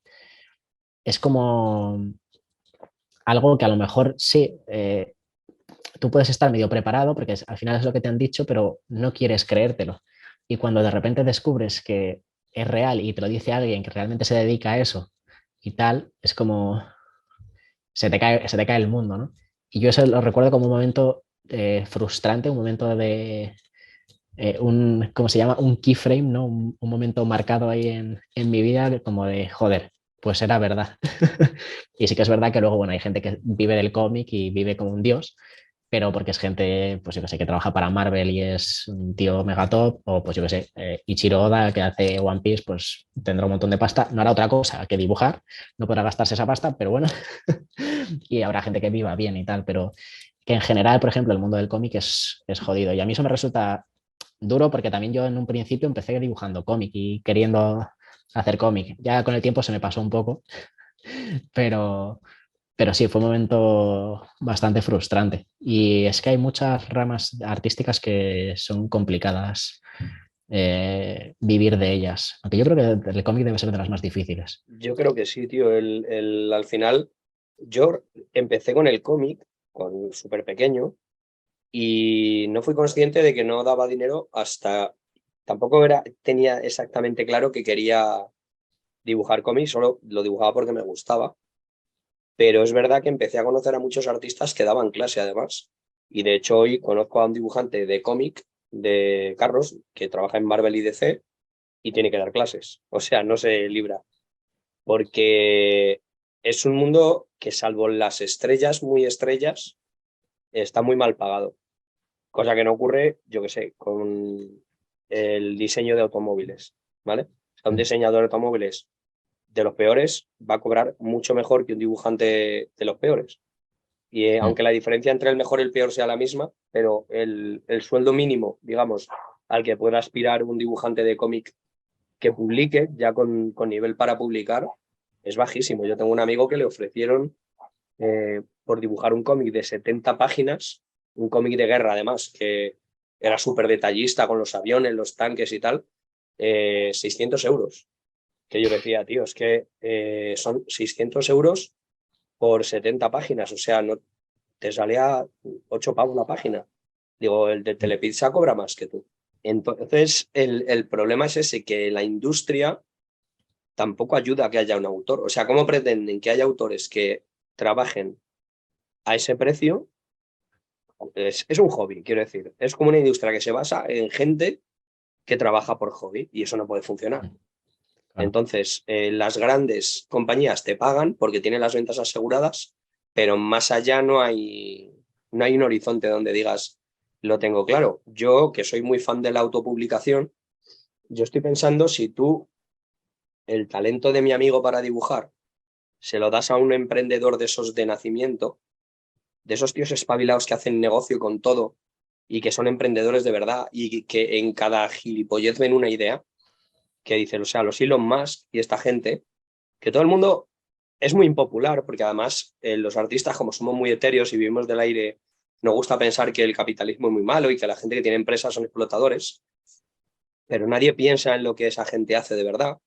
S1: es como algo que a lo mejor sí, tú puedes estar medio preparado porque al final es lo que te han dicho, pero no quieres creértelo. Y cuando de repente descubres que es real y te lo dice alguien que realmente se dedica a eso y tal, es como se te cae el mundo, ¿no? Y yo eso lo recuerdo como un momento frustrante, un momento de, ¿cómo se llama? Un keyframe, ¿no? Un momento marcado ahí en mi vida como de, joder, pues era verdad. Y sí que es verdad que luego, bueno, hay gente que vive del cómic y vive como un dios, pero porque es gente, pues yo que sé, que trabaja para Marvel y es un tío mega top, o pues yo que sé, Ichiro Oda, que hace One Piece, pues tendrá un montón de pasta, no hará otra cosa que dibujar, no podrá gastarse esa pasta, pero bueno, y habrá gente que viva bien y tal, pero que en general, por ejemplo, el mundo del cómic es jodido. Y a mí eso me resulta duro porque también yo en un principio empecé dibujando cómic y queriendo hacer cómic. Ya con el tiempo se me pasó un poco, pero, pero sí, fue un momento bastante frustrante. Y es que hay muchas ramas artísticas que son complicadas vivir de ellas. Aunque yo creo que el cómic debe ser de las más difíciles.
S2: Yo creo que sí, tío. Al final, yo empecé con el cómic, con súper pequeño, y no fui consciente de que no daba dinero hasta... Tampoco tenía exactamente claro que quería dibujar cómics, solo lo dibujaba porque me gustaba. Pero es verdad que empecé a conocer a muchos artistas que daban clase además. Y de hecho hoy conozco a un dibujante de cómic de carros que trabaja en Marvel y DC y tiene que dar clases. O sea, no se libra. Porque es un mundo que salvo las estrellas, muy estrellas, está muy mal pagado. Cosa que no ocurre, yo qué sé, con el diseño de automóviles, ¿vale? O sea, un diseñador de automóviles de los peores va a cobrar mucho mejor que un dibujante de los peores. Y aunque la diferencia entre el mejor y el peor sea la misma, pero el sueldo mínimo, digamos, al que pueda aspirar un dibujante de cómic que publique, ya con nivel para publicar, es bajísimo. Yo tengo un amigo que le ofrecieron por dibujar un cómic de 70 páginas, un cómic de guerra además, que era súper detallista con los aviones, los tanques y tal, 600 euros. Que yo decía, tío, es que son 600 euros por 70 páginas, o sea, no te salía 8 pavos la página. Digo, el de Telepizza cobra más que tú. Entonces, el problema es ese, que la industria tampoco ayuda a que haya un autor. O sea, ¿cómo pretenden que haya autores que trabajen a ese precio? Es un hobby, quiero decir. Es como una industria que se basa en gente que trabaja por hobby y eso no puede funcionar.
S1: Claro.
S2: Entonces, las grandes compañías te pagan porque tienen las ventas aseguradas, pero más allá no hay un horizonte donde digas, lo tengo claro. Yo, que soy muy fan de la autopublicación, yo estoy pensando si tú el talento de mi amigo para dibujar se lo das a un emprendedor de esos de nacimiento, de esos tíos espabilados que hacen negocio con todo y que son emprendedores de verdad y que en cada gilipollez ven una idea, que dicen, o sea, los Elon Musk y esta gente, que todo el mundo es muy impopular, porque además los artistas, como somos muy etéreos y vivimos del aire, nos gusta pensar que el capitalismo es muy malo y que la gente que tiene empresas son explotadores, pero nadie piensa en lo que esa gente hace de verdad.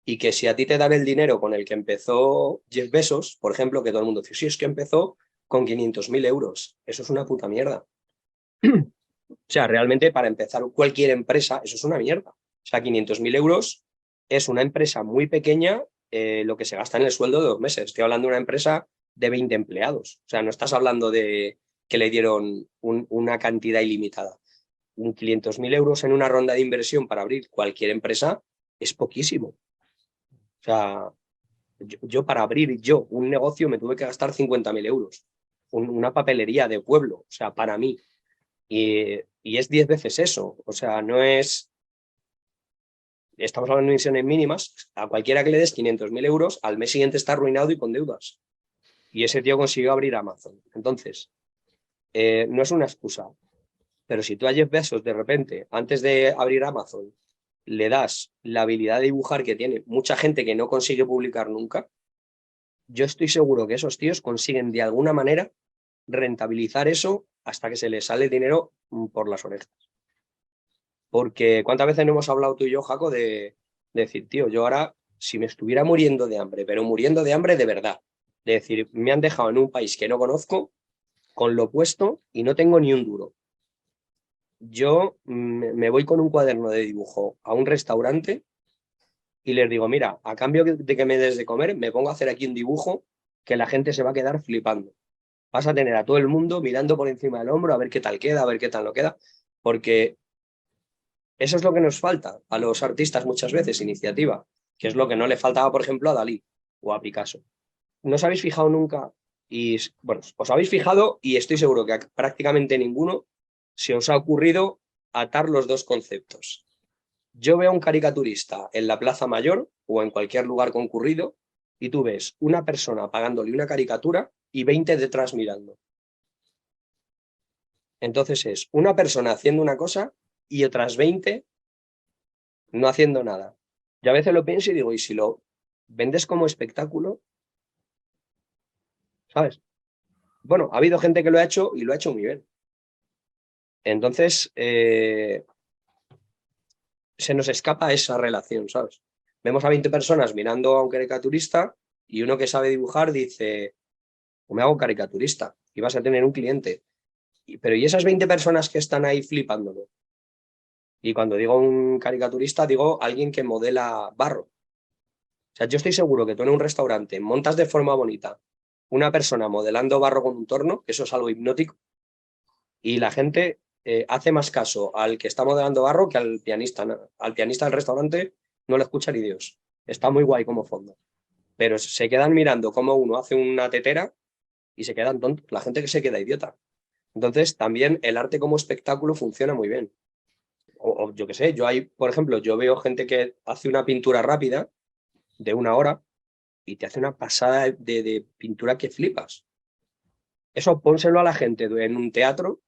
S2: Y que si a ti te dan el dinero con el que empezó Jeff Bezos, por ejemplo, que todo el mundo dice, sí, es que empezó con 500.000 euros. Eso es una puta mierda. O sea, realmente para empezar cualquier empresa, eso es una mierda. O sea, 500.000 euros es una empresa muy pequeña, lo que se gasta en el sueldo de 2 meses. Estoy hablando de una empresa de 20 empleados. O sea, no estás hablando de que le dieron una cantidad ilimitada. 500.000 euros en una ronda de inversión para abrir cualquier empresa es poquísimo. O sea, yo para abrir yo un negocio me tuve que gastar 50.000 euros. Una papelería de pueblo, o sea, para mí. Y es 10 veces eso. O sea, no es... Estamos hablando de inversiones mínimas. A cualquiera que le des 500.000 euros, al mes siguiente está arruinado y con deudas. Y ese tío consiguió abrir Amazon. Entonces, no es una excusa. Pero si tú a Jeff Bezos de repente, antes de abrir Amazon, le das la habilidad de dibujar que tiene mucha gente que no consigue publicar nunca, yo estoy seguro que esos tíos consiguen de alguna manera rentabilizar eso hasta que se les sale dinero por las orejas. Porque ¿cuántas veces no hemos hablado tú y yo, Jaco, de decir, tío, yo ahora, si me estuviera muriendo de hambre, pero muriendo de hambre de verdad, de decir, me han dejado en un país que no conozco, con lo puesto y no tengo ni un duro. Yo me voy con un cuaderno de dibujo a un restaurante y les digo, mira, a cambio de que me des de comer, me pongo a hacer aquí un dibujo que la gente se va a quedar flipando. Vas a tener a todo el mundo mirando por encima del hombro a ver qué tal queda, a ver qué tal no queda, porque eso es lo que nos falta a los artistas muchas veces, iniciativa, que es lo que no le faltaba, por ejemplo, a Dalí o a Picasso. ¿No os habéis fijado nunca? Y bueno, os habéis fijado y estoy seguro que a prácticamente ninguno se os ha ocurrido atar los dos conceptos. Yo veo a un caricaturista en la Plaza Mayor o en cualquier lugar concurrido y tú ves una persona pagándole una caricatura y 20 detrás mirando. Entonces es una persona haciendo una cosa y otras 20 no haciendo nada. Yo a veces lo pienso y digo, ¿y si lo vendes como espectáculo? ¿Sabes? Bueno, ha habido gente que lo ha hecho y lo ha hecho muy bien. Entonces, se nos escapa esa relación, ¿sabes? Vemos a 20 personas mirando a un caricaturista y uno que sabe dibujar dice, pues me hago caricaturista y vas a tener un cliente. Pero ¿y esas 20 personas que están ahí flipándolo? Y cuando digo un caricaturista, digo alguien que modela barro. O sea, yo estoy seguro que tú en un restaurante montas de forma bonita una persona modelando barro con un torno, que eso es algo hipnótico, y la gente hace más caso al que está modelando barro que al pianista. ¿No? Al pianista del restaurante no le escucha ni Dios. Está muy guay como fondo. Pero se quedan mirando cómo uno hace una tetera y se quedan tontos. La gente que se queda idiota. Entonces, también el arte como espectáculo funciona muy bien. O yo qué sé, por ejemplo, yo veo gente que hace una pintura rápida de 1 hora y te hace una pasada de pintura que flipas. Eso pónselo a la gente en un teatro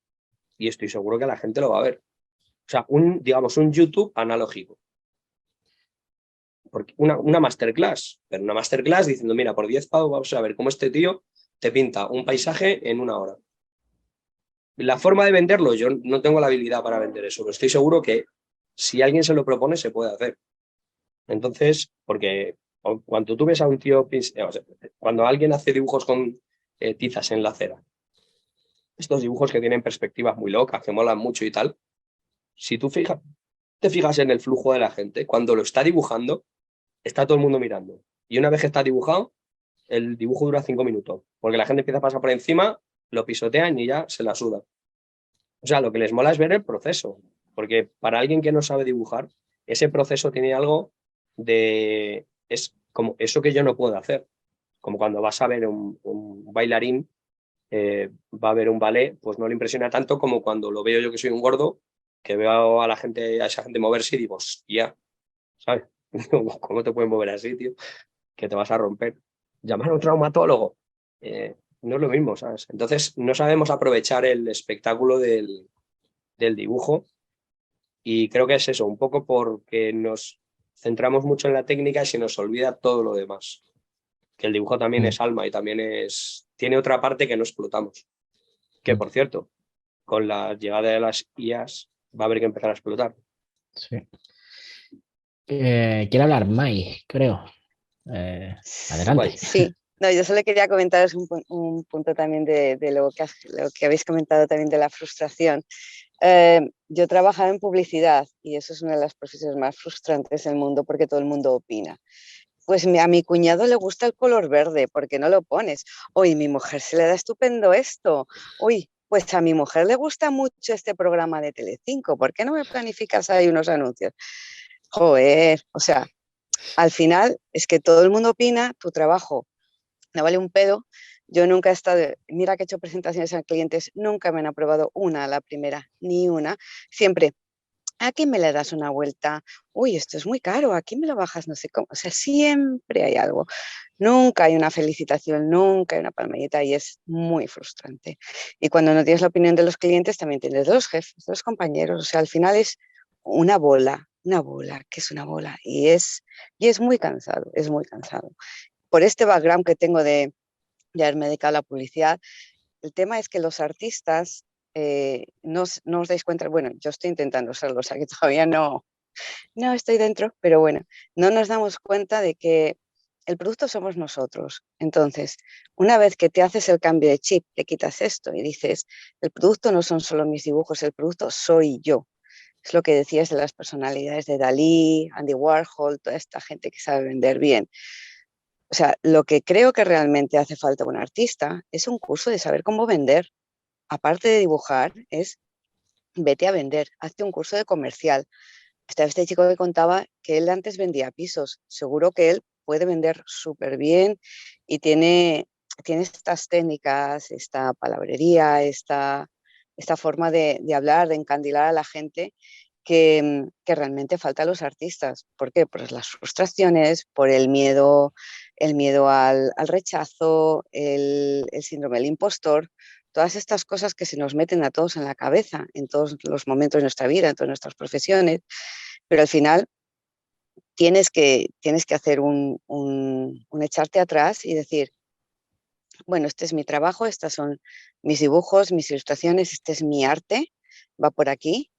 S2: y estoy seguro que la gente lo va a ver. O sea, digamos, un YouTube analógico. Porque una masterclass, pero una masterclass diciendo, mira, por 10 pavos vamos a ver cómo este tío te pinta un paisaje en 1 hora. La forma de venderlo, yo no tengo la habilidad para vender eso, pero estoy seguro que si alguien se lo propone, se puede hacer. Entonces, porque cuando tú ves a un tío, cuando alguien hace dibujos con tizas en la acera, estos dibujos que tienen perspectivas muy locas, que molan mucho y tal, si tú te fijas en el flujo de la gente, cuando lo está dibujando, está todo el mundo mirando. Y una vez que está dibujado, el dibujo dura 5 minutos, porque la gente empieza a pasar por encima, lo pisotean y ya se la suda. O sea, lo que les mola es ver el proceso, porque para alguien que no sabe dibujar, ese proceso tiene algo de... Es como eso que yo no puedo hacer. Como cuando vas a ver un bailarín, va a ver un ballet, pues no le impresiona tanto como cuando lo veo yo que soy un gordo, que veo a esa gente moverse y digo, hostia, ¿sabes? ¿Cómo te puedes mover así, tío? Que te vas a romper. Llamar a un traumatólogo. No es lo mismo, ¿sabes? Entonces no sabemos aprovechar el espectáculo del dibujo y creo que es eso, un poco porque nos centramos mucho en la técnica y se nos olvida todo lo demás. Que el dibujo también es alma y también tiene otra parte que no explotamos. Que, por cierto, con la llegada de las IAs va a haber que empezar a explotar.
S1: Sí. Quiere hablar Mai, creo. Adelante.
S5: Sí, no, yo solo quería comentaros un punto también de lo que habéis comentado también de la frustración. Yo trabajaba en publicidad y eso es una de las profesiones más frustrantes del mundo porque todo el mundo opina. Pues a mi cuñado le gusta el color verde, ¿por qué no lo pones? Uy, mi mujer se le da estupendo esto. Uy, pues a mi mujer le gusta mucho este programa de Telecinco, ¿por qué no me planificas ahí unos anuncios? Joder, o sea, al final es que todo el mundo opina, tu trabajo no vale un pedo. Yo nunca he estado, mira que he hecho presentaciones a clientes, nunca me han aprobado una a la primera, ni una. Siempre, aquí me le das una vuelta, uy, esto es muy caro, aquí me lo bajas, no sé cómo. O sea, siempre hay algo. Nunca hay una felicitación, nunca hay una palmadita y es muy frustrante. Y cuando no tienes la opinión de los clientes, también tienes de los jefes, de los compañeros. O sea, al final es una bola, ¿qué es una bola? Y es muy cansado, es muy cansado. Por este background que tengo de haberme dedicado a la publicidad, el tema es que los artistas no os dais cuenta, bueno, yo estoy intentando serlo, o sea que todavía no estoy dentro, pero bueno, no nos damos cuenta de que el producto somos nosotros. Entonces, una vez que te haces el cambio de chip, te quitas esto y dices, el producto no son solo mis dibujos, el producto soy yo. Es lo que decías de las personalidades de Dalí, Andy Warhol, toda esta gente que sabe vender bien. O sea, lo que creo que realmente hace falta a un artista es un curso de saber cómo vender. Aparte de dibujar, es vete a vender, hazte un curso de comercial. Estaba este chico que contaba que él antes vendía pisos. Seguro que él puede vender súper bien y tiene estas técnicas, esta palabrería, esta forma de hablar, de encandilar a la gente que realmente falta a los artistas. ¿Por qué? Por las frustraciones, por el miedo al rechazo, el síndrome del impostor, todas estas cosas que se nos meten a todos en la cabeza en todos los momentos de nuestra vida, en todas nuestras profesiones, pero al final tienes que hacer un echarte atrás y decir, bueno, este es mi trabajo, estos son mis dibujos, mis ilustraciones, este es mi arte, va por aquí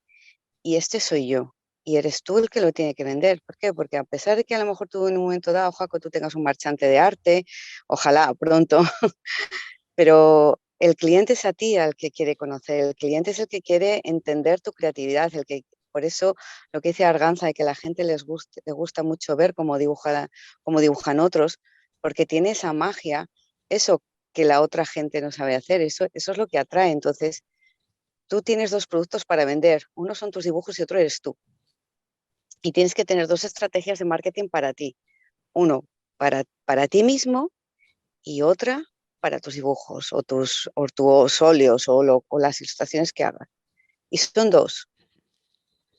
S5: y este soy yo. Y eres tú el que lo tiene que vender. ¿Por qué? Porque a pesar de que a lo mejor tú en un momento dado, Jaco, tú tengas un marchante de arte, ojalá pronto, pero el cliente es a ti al que quiere conocer, el cliente es el que quiere entender tu creatividad, por eso lo que dice Arganza, de que a la gente le gusta mucho ver cómo dibujan otros, porque tiene esa magia, eso que la otra gente no sabe hacer, eso es lo que atrae. Entonces, tú tienes dos productos para vender, uno son tus dibujos y otro eres tú. Y tienes que tener dos estrategias de marketing para ti. Uno, para ti mismo y otra para tus dibujos o tus óleos o las ilustraciones que hagas. Y son dos.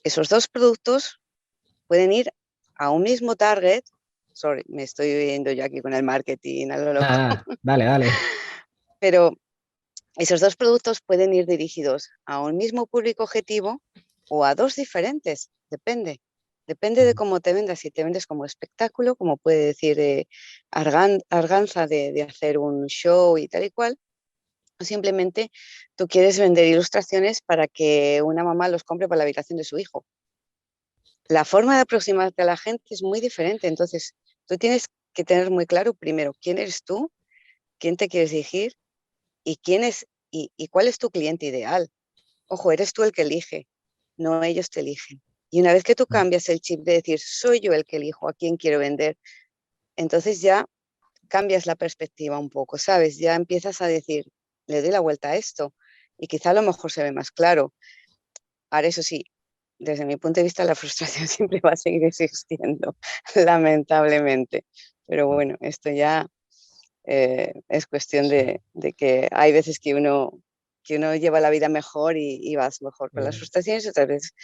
S5: Esos dos productos pueden ir a un mismo target. Sorry, me estoy viendo yo aquí con el marketing a lo loco.
S1: Dale.
S5: Pero esos dos productos pueden ir dirigidos a un mismo público objetivo o a dos diferentes, depende. Depende de cómo te vendas. Si te vendes como espectáculo, como puede decir Arganza de hacer un show y tal y cual, o simplemente tú quieres vender ilustraciones para que una mamá los compre para la habitación de su hijo. La forma de aproximarte a la gente es muy diferente. Entonces, tú tienes que tener muy claro primero quién eres tú, quién te quieres dirigir y cuál es tu cliente ideal. Ojo, eres tú el que elige, no ellos te eligen. Y una vez que tú cambias el chip de decir, soy yo el que elijo a quién quiero vender, entonces ya cambias la perspectiva un poco, ¿sabes? Ya empiezas a decir, le doy la vuelta a esto y quizá a lo mejor se ve más claro. Ahora, eso sí, desde mi punto de vista, la frustración siempre va a seguir existiendo, lamentablemente. Pero bueno, esto ya es cuestión de que hay veces que uno lleva la vida mejor y vas mejor con las frustraciones, otras veces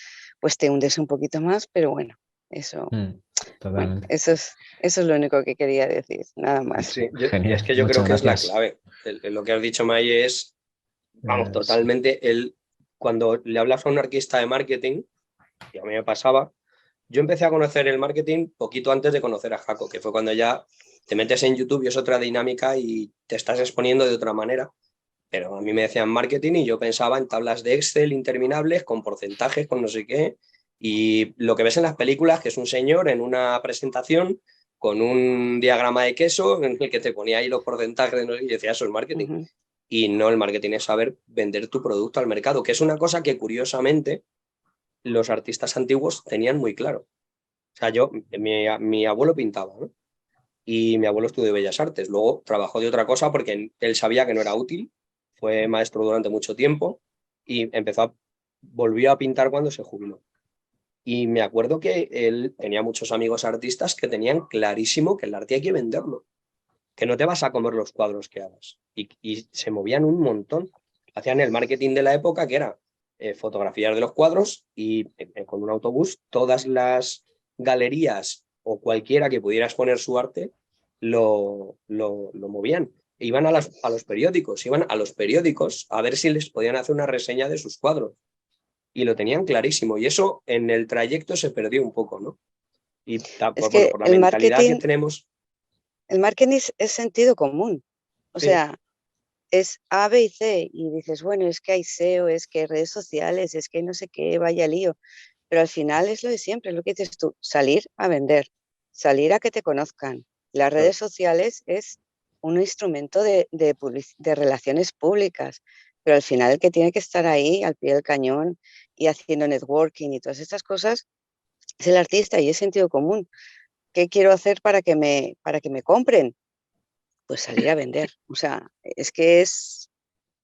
S5: pues te hundes un poquito más, pero bueno, eso, eso es lo único que quería decir, nada más.
S2: Sí,
S1: Genial,
S2: es que yo creo
S1: muchas
S2: que es la
S1: gracias.
S2: clave. Lo que has dicho, May, es, vamos, totalmente, cuando le hablas a un artista de marketing, y a mí me pasaba, yo empecé a conocer el marketing poquito antes de conocer a Jaco, que fue cuando ya te metes en YouTube y es otra dinámica y te estás exponiendo de otra manera. Pero a mí me decían marketing y yo pensaba en tablas de Excel interminables, con porcentajes, con no sé qué. Y lo que ves en las películas, que es un señor en una presentación con un diagrama de queso en el que te ponía ahí los porcentajes y decía, eso es marketing.
S5: Uh-huh.
S2: Y no, el marketing es saber vender tu producto al mercado, que es una cosa que curiosamente los artistas antiguos tenían muy claro. O sea, mi abuelo pintaba, ¿no? Y mi abuelo estudió Bellas Artes. Luego trabajó de otra cosa porque él sabía que no era útil. Fue maestro durante mucho tiempo y volvió a pintar cuando se jubiló. Y me acuerdo que él tenía muchos amigos artistas que tenían clarísimo que el arte hay que venderlo, que no te vas a comer los cuadros que hagas. Y se movían un montón. Hacían el marketing de la época, que era fotografías de los cuadros y con un autobús todas las galerías o cualquiera que pudiera exponer su arte lo movían. Iban a los periódicos a ver si les podían hacer una reseña de sus cuadros. y lo tenían clarísimo. Y eso en el trayecto se perdió un poco, ¿no? Y
S5: Es
S2: bueno,
S5: que
S2: por la mentalidad que tenemos.
S5: el marketing es sentido común. O
S2: Sí,
S5: sea, es A, B y C. Y dices, bueno, es que hay SEO, es que hay redes sociales, es que no sé qué, vaya lío. Pero al final es lo de siempre, es lo que dices tú, salir a vender, salir a que te conozcan. Las redes sociales es un instrumento de relaciones públicas, pero al final el que tiene que estar ahí al pie del cañón y haciendo networking y todas estas cosas es el artista y es sentido común. ¿Qué quiero hacer para que me compren? Pues salir a vender. O sea, es que es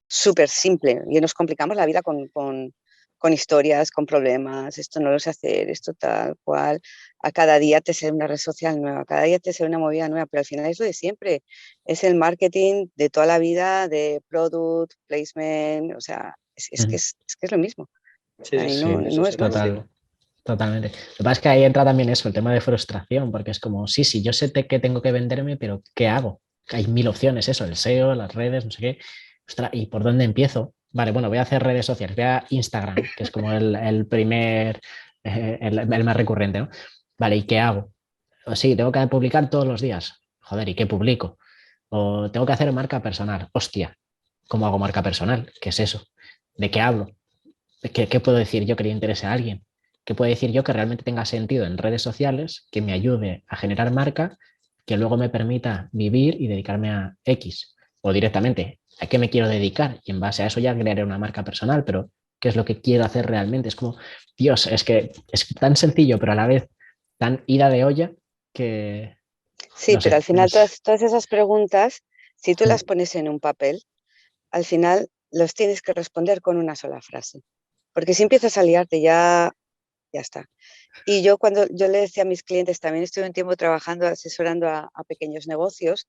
S5: súper simple y nos complicamos la vida con historias, con problemas, esto no lo sé hacer, esto tal cual, a cada día te sale una red social nueva, cada día te sale una movida nueva, pero al final es lo de siempre, es el marketing de toda la vida, de product, placement, o sea, es que es lo mismo,
S2: sí, sí,
S5: ahí
S1: Sí,
S2: eso
S5: no es más.
S2: seguro.
S1: totalmente. Lo que pasa es que ahí entra también eso, el tema de frustración, porque es como, sí, yo sé que tengo que venderme, pero ¿qué hago? Hay mil opciones, eso, el SEO, las redes, no sé qué. Ostras, ¿y por dónde empiezo? Vale, bueno, voy a hacer redes sociales, voy a Instagram, que es como el primer, el más recurrente, ¿no? Vale, ¿y qué hago? O sí, tengo que publicar todos los días. Joder, ¿y qué publico? O tengo que hacer marca personal. Hostia, ¿cómo hago marca personal? ¿Qué es eso? ¿De qué hablo? ¿Qué puedo decir yo que le interese a alguien? ¿Qué puedo decir yo que realmente tenga sentido en redes sociales, que me ayude a generar marca, que luego me permita vivir y dedicarme a X? O directamente, ¿a qué me quiero dedicar? Y en base a eso ya crearé una marca personal, pero ¿qué es lo que quiero hacer realmente? Es como, Dios, es que es tan sencillo, pero a la vez tan ida de olla que,
S5: Sí,
S1: no
S5: pero al
S1: sé,
S5: final
S1: es...
S5: todas esas preguntas, si tú las pones en un papel, al final los tienes que responder con una sola frase. Porque si empiezas a liarte ya está. Y yo cuando yo le decía a mis clientes, también estuve un tiempo trabajando, asesorando a pequeños negocios,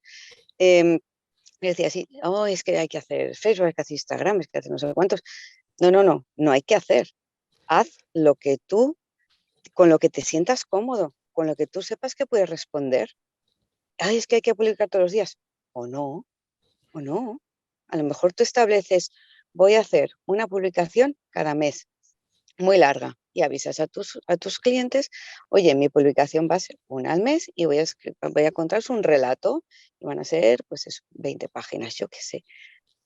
S5: me decía así, oh, es que hay que hacer Facebook, hay que hacer Instagram, es que hacer no sé cuántos. No hay que hacer. Haz lo que tú, con lo que te sientas cómodo, con lo que tú sepas que puedes responder. Ay, es que hay que publicar todos los días. O no, o no. A lo mejor tú estableces, voy a hacer una publicación cada mes muy larga y avisas a tus clientes, oye, mi publicación va a ser una al mes y voy a contaros un relato y van a ser, pues eso, 20 páginas, yo qué sé.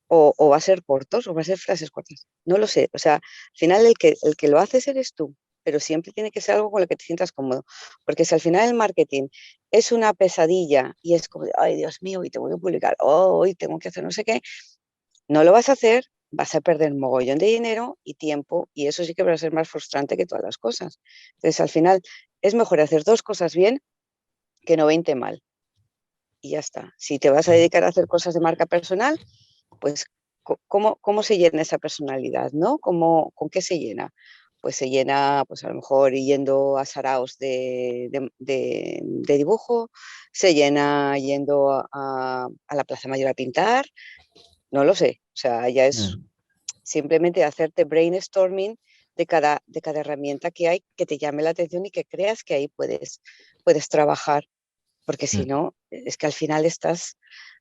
S5: O va a ser cortos o va a ser frases cortas. No lo sé. O sea, al final el que lo haces eres tú, pero siempre tiene que ser algo con lo que te sientas cómodo. Porque si al final el marketing es una pesadilla y es como, ay, Dios mío, y te voy a publicar, oh, hoy tengo que hacer no sé qué, no lo vas a hacer, vas a perder un mogollón de dinero y tiempo, y eso sí que va a ser más frustrante que todas las cosas. Entonces, al final, es mejor hacer dos cosas bien que no 20 mal. Y ya está. Si te vas a dedicar a hacer cosas de marca personal, pues, ¿cómo se llena esa personalidad, ¿no? ¿Con qué se llena? Pues se llena, pues a lo mejor yendo a saraos de dibujo, se llena yendo a la Plaza Mayor a pintar, no lo sé. O sea, ya es
S1: Mm,
S5: simplemente hacerte brainstorming de cada herramienta que hay que te llame la atención y que creas que ahí puedes trabajar, porque si
S1: mm.
S5: no, es que al final estás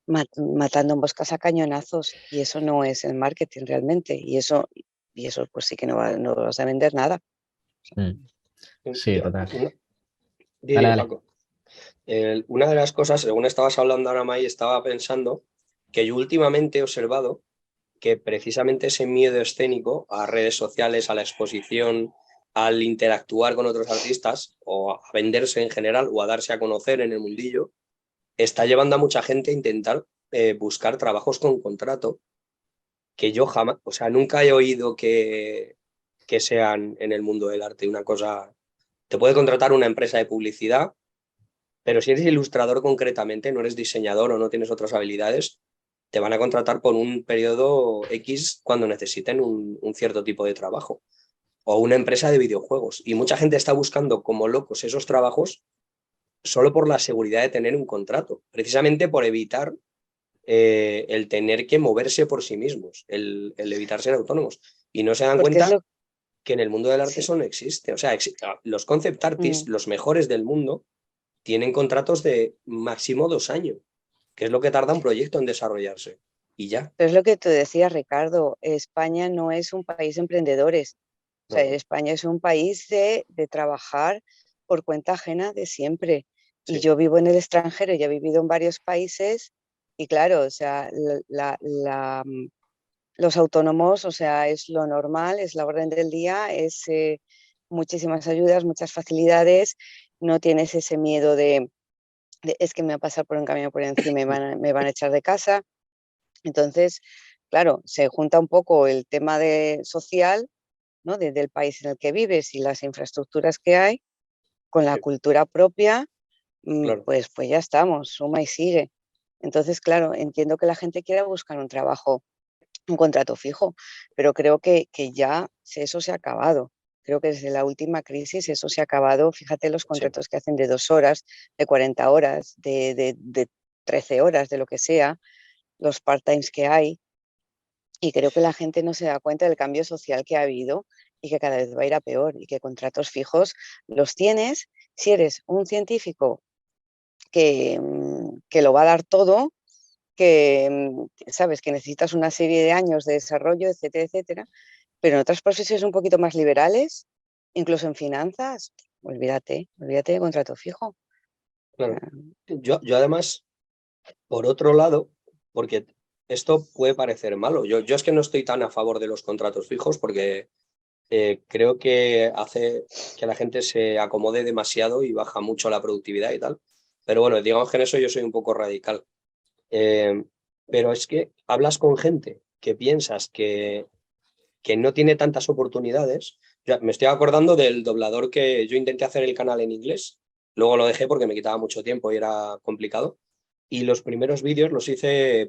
S5: matando moscas a cañonazos y eso no es el marketing realmente y eso pues sí que no vas a vender nada.
S1: Mm. Sí,
S2: Yo,
S1: total. Dale,
S2: Dile,
S1: dale.
S2: Paco. Una de las cosas, según estabas hablando ahora, May, estaba pensando que yo últimamente he observado que precisamente ese miedo escénico a redes sociales, a la exposición, al interactuar con otros artistas o a venderse en general o a darse a conocer en el mundillo, está llevando a mucha gente a intentar buscar trabajos con contrato que yo jamás, o sea, nunca he oído que sean en el mundo del arte una cosa. Te puede contratar una empresa de publicidad, pero si eres ilustrador concretamente, no eres diseñador o no tienes otras habilidades, te van a contratar por un periodo X cuando necesiten un cierto tipo de trabajo. O una empresa de videojuegos. Y mucha gente está buscando como locos esos trabajos solo por la seguridad de tener un contrato, precisamente por evitar el tener que moverse por sí mismos, el evitar ser autónomos. Y no se dan
S5: Porque es
S2: cuenta
S5: lo
S2: que en el mundo del arte
S5: sí.
S2: eso no existe. O sea, los concept artists,
S5: Mm.
S2: los mejores del mundo, tienen contratos de máximo 2 años, que es lo que tarda un proyecto en desarrollarse. Y ya.
S5: Pero es lo que te decía Ricardo, España no es un país de emprendedores. O sea, España es un país de trabajar por cuenta ajena de siempre. Y yo vivo en el extranjero, ya he vivido en varios países y claro, o sea, los autónomos, o sea, es lo normal, es la orden del día, es muchísimas ayudas, muchas facilidades, no tienes ese miedo de es que me va a pasar por un camino por encima y me van a echar de casa. Entonces, claro, se junta un poco el tema social, ¿no? Del país en el que vives y las infraestructuras que hay con la cultura propia,
S2: Claro.
S5: pues ya estamos, suma y sigue. Entonces, claro, entiendo que la gente quiera buscar un trabajo, un contrato fijo, pero creo que ya eso se ha acabado. Creo que desde la última crisis eso se ha acabado. Fíjate los contratos que hacen de 2 horas, de 40 horas, de 13 horas, de lo que sea, los part-times que hay. Y creo que la gente no se da cuenta del cambio social que ha habido y que cada vez va a ir a peor y que contratos fijos los tienes si eres un científico que lo va a dar todo, que sabes que necesitas una serie de años de desarrollo, etcétera, etcétera, pero en otras profesiones un poquito más liberales, incluso en finanzas, olvídate de contrato fijo.
S2: Claro. Yo además, por otro lado, porque esto puede parecer malo, yo es que no estoy tan a favor de los contratos fijos porque creo que hace que la gente se acomode demasiado y baja mucho la productividad y tal. Pero bueno, digamos que en eso yo soy un poco radical. Pero es que hablas con gente que piensas que no tiene tantas oportunidades. Me estoy acordando del doblador que yo intenté hacer el canal en inglés, luego lo dejé porque me quitaba mucho tiempo y era complicado. Y los primeros vídeos los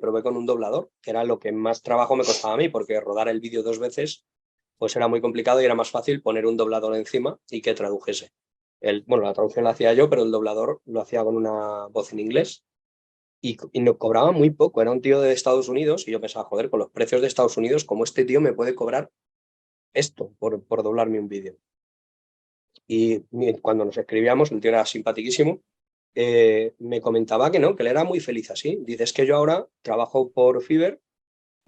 S2: probé con un doblador, que era lo que más trabajo me costaba a mí, porque rodar el vídeo 2 veces pues era muy complicado y era más fácil poner un doblador encima y que tradujese. Bueno, la traducción la hacía yo, pero el doblador lo hacía con una voz en inglés y nos cobraba muy poco. Era un tío de Estados Unidos y yo pensaba, joder, con los precios de Estados Unidos, ¿cómo este tío me puede cobrar esto por doblarme un vídeo? Y cuando nos escribíamos, el tío era simpaticísimo, me comentaba que no, que él era muy feliz así. Dice, es que yo ahora trabajo por Fiverr,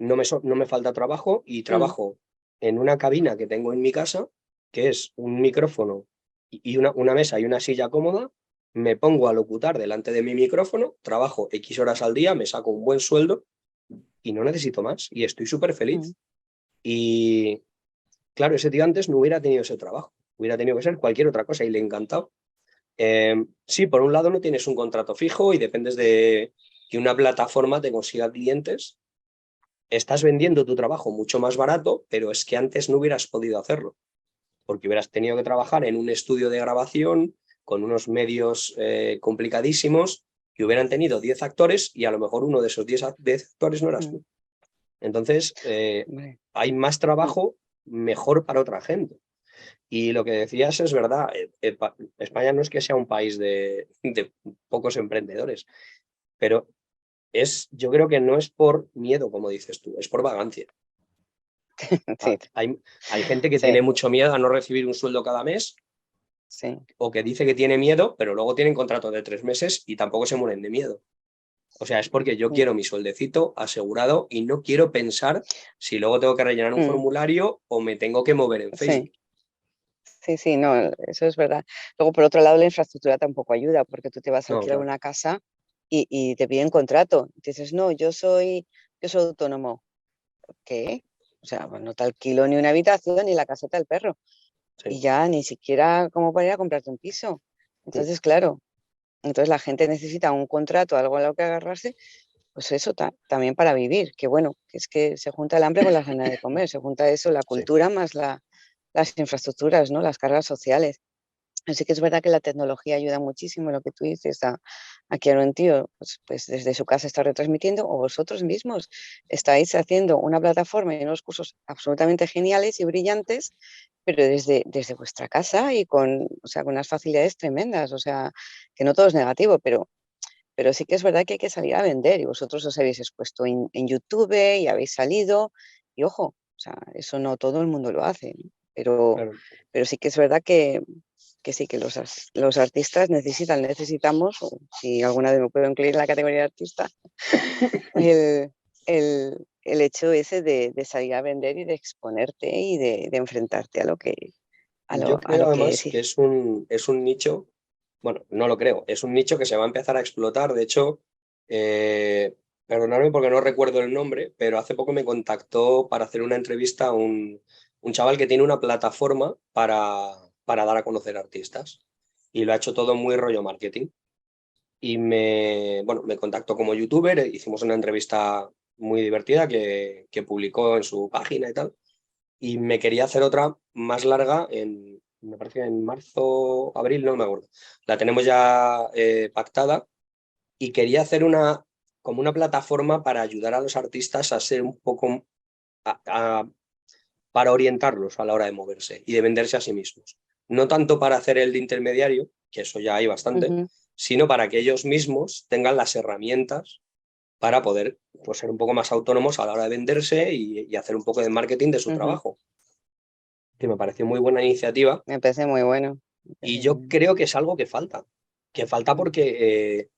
S2: no me falta trabajo y trabajo en una cabina que tengo en mi casa, que es un micrófono y una mesa y una silla cómoda. Me pongo a locutar delante de mi micrófono, trabajo X horas al día, me saco un buen sueldo y no necesito más y estoy súper feliz. Y claro, ese tío antes no hubiera tenido ese trabajo, hubiera tenido que ser cualquier otra cosa y le ha encantado. Sí, por un lado no tienes un contrato fijo y dependes de que una plataforma te consiga clientes. Estás vendiendo tu trabajo mucho más barato, pero es que antes no hubieras podido hacerlo, porque hubieras tenido que trabajar en un estudio de grabación con unos medios complicadísimos que hubieran tenido 10 actores y a lo mejor uno de esos 10 actores no eras tú. Entonces, hay más trabajo mejor para otra gente. Y lo que decías es verdad, España no es que sea un país de pocos emprendedores, pero yo creo que no es por miedo, como dices tú, es por vagancia.
S5: Sí.
S2: Hay gente que tiene mucho miedo a no recibir un sueldo cada mes, o que dice que tiene miedo, pero luego tienen contrato de 3 meses y tampoco se mueren de miedo. O sea, es porque yo quiero mi sueldecito asegurado y no quiero pensar si luego tengo que rellenar un formulario o me tengo que mover en Facebook.
S5: Sí, no, eso es verdad. Luego, por otro lado, la infraestructura tampoco ayuda, porque tú te vas a alquilar una casa y te piden contrato. Dices, no, yo soy autónomo. ¿Qué? O sea, pues no te alquilo ni una habitación ni la caseta del perro. Y ya ni siquiera como para ir a comprarte un piso. Entonces, claro, entonces la gente necesita un contrato, algo a lo que agarrarse, pues eso también para vivir. Que bueno, que es que se junta el hambre con la ganas de comer, se junta eso, la cultura más las infraestructuras, ¿no? Las cargas sociales. Así que es verdad que la tecnología ayuda muchísimo, lo que tú dices, a que un tío pues desde su casa está retransmitiendo, o vosotros mismos estáis haciendo una plataforma y unos cursos absolutamente geniales y brillantes, pero desde vuestra casa y con unas facilidades tremendas. O sea, que no todo es negativo, pero sí que es verdad que hay que salir a vender y vosotros os habéis expuesto en YouTube y habéis salido y ojo, o sea, eso no todo el mundo lo hace, ¿no? Pero sí que es verdad que sí, que los artistas necesitamos, o si alguna vez me puedo incluir en la categoría de artista, el el hecho ese de salir a vender y de exponerte y de enfrentarte a lo que,
S2: Yo creo
S5: a lo que
S2: además
S5: sí.
S2: que es un nicho, bueno, no lo creo, es un nicho que se va a empezar a explotar. De hecho, eh, perdonadme porque no recuerdo el nombre, pero hace poco me contactó para hacer una entrevista un chaval que tiene una plataforma para dar a conocer artistas y lo ha hecho todo muy rollo marketing. Y bueno, me contactó como youtuber, hicimos una entrevista muy divertida que publicó en su página y tal. Y me quería hacer otra más larga me parece que en marzo, abril, no me acuerdo. La tenemos ya pactada y quería hacer como una plataforma para ayudar a los artistas a ser un poco, para orientarlos a la hora de moverse y de venderse a sí mismos. No tanto para hacer el de intermediario, que eso ya hay bastante, sino para que ellos mismos tengan las herramientas para poder, pues, ser un poco más autónomos a la hora de venderse y hacer un poco de marketing de su trabajo. Que me pareció muy buena iniciativa.
S5: Me parece muy bueno.
S2: Y yo creo que es algo que falta porque,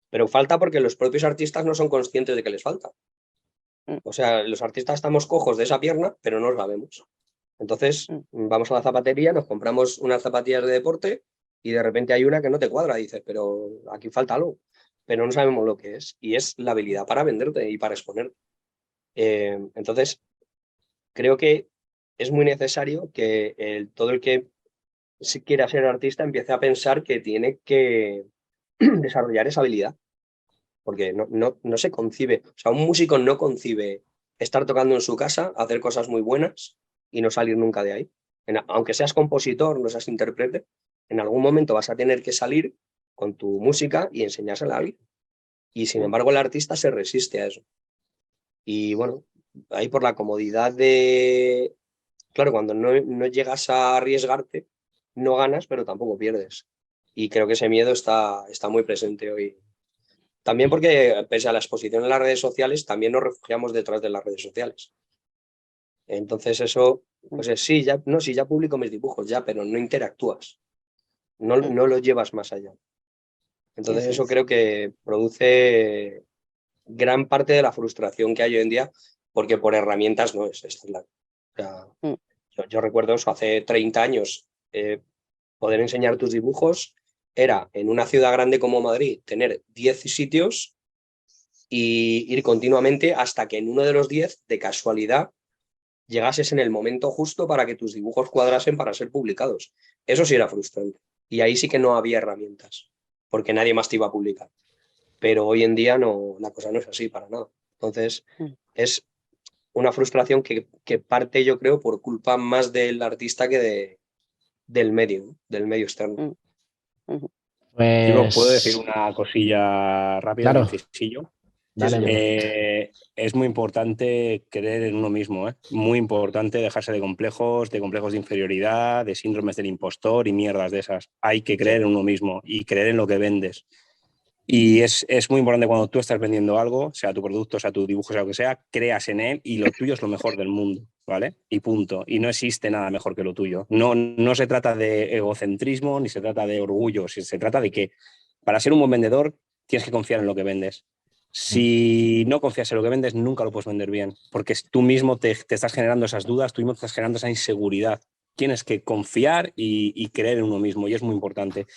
S2: pero falta porque los propios artistas no son conscientes de que les falta. O sea, los artistas estamos cojos de esa pierna, pero no lo sabemos. Entonces, vamos a la zapatería, nos compramos unas zapatillas de deporte y de repente hay una que no te cuadra. Dices, pero aquí falta algo, pero no sabemos lo que es. Y es la habilidad para venderte y para exponer. Entonces, creo que es muy necesario que todo el que si quiera ser artista empiece a pensar que tiene que desarrollar esa habilidad, porque no se concibe, o sea, un músico no concibe estar tocando en su casa, hacer cosas muy buenas y no salir nunca de ahí. Aunque seas compositor, no seas intérprete, en algún momento vas a tener que salir con tu música y enseñársela a alguien. Y sin embargo el artista se resiste a eso. Y bueno, ahí por la comodidad de... Claro, cuando no llegas a arriesgarte, no ganas, pero tampoco pierdes. Y creo que ese miedo está muy presente hoy. También porque, pese a la exposición en las redes sociales, también nos refugiamos detrás de las redes sociales. Entonces eso, pues sí, ya publico mis dibujos, ya, pero no interactúas. No lo llevas más allá. Entonces eso creo que produce gran parte de la frustración que hay hoy en día, porque por herramientas no es. O sea, yo recuerdo eso hace 30 años, poder enseñar tus dibujos era en una ciudad grande como Madrid tener 10 sitios y ir continuamente hasta que en uno de los 10, de casualidad, llegases en el momento justo para que tus dibujos cuadrasen para ser publicados. Eso sí era frustrante. Y ahí sí que no había herramientas, porque nadie más te iba a publicar. Pero hoy en día la cosa no es así para nada. Entonces, es una frustración que parte, yo creo, por culpa más del artista que del medio externo.
S4: Chicos, ¿puedo decir
S1: Pues
S4: una cosilla rápida,
S1: claro,
S4: un incisillo?
S1: dale.
S4: Es muy importante creer en uno mismo, ¿eh? Muy importante dejarse de complejos de inferioridad, de síndromes del impostor y mierdas de esas. Hay que creer en uno mismo y creer en lo que vendes. Y es muy importante cuando tú estás vendiendo algo, sea tu producto, sea tu dibujo, sea lo que sea, creas en él y lo tuyo es lo mejor del mundo, ¿vale? Y punto. Y no existe nada mejor que lo tuyo. No se trata de egocentrismo ni se trata de orgullo, se trata de que para ser un buen vendedor tienes que confiar en lo que vendes. Si no confías en lo que vendes, nunca lo puedes vender bien, porque tú mismo te estás generando esas dudas, tú mismo te estás generando esa inseguridad. Tienes que confiar y creer en uno mismo y es muy importante.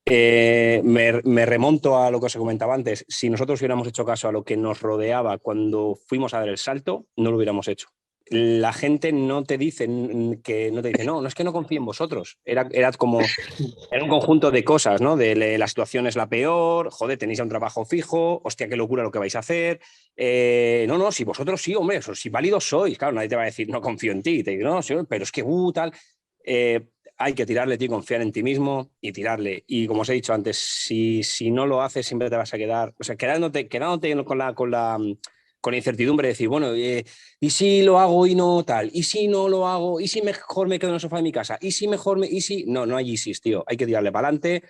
S4: Me remonto a lo que os comentaba antes. Si nosotros hubiéramos hecho caso a lo que nos rodeaba cuando fuimos a dar el salto, no lo hubiéramos hecho. La gente no te dice no es que no confíe en vosotros. Era un conjunto de cosas, ¿no? La situación es la peor, joder, tenéis ya un trabajo fijo, hostia, qué locura lo que vais a hacer. No, si vosotros sí, hombre, si válidos sois, claro, nadie te va a decir no confío en ti, te digo, no, sí, pero es que tal. Hay que tirarle, tío, confiar en ti mismo y tirarle. Y como os he dicho antes, si no lo haces, siempre te vas a quedar, o sea, quedándote con la incertidumbre de decir, bueno, ¿y si lo hago y no tal? ¿Y si no lo hago? ¿Y si mejor me quedo en el sofá de mi casa? ¿Y si mejor me...? ¿Y si...? No hay ISIS, tío. Hay que tirarle para adelante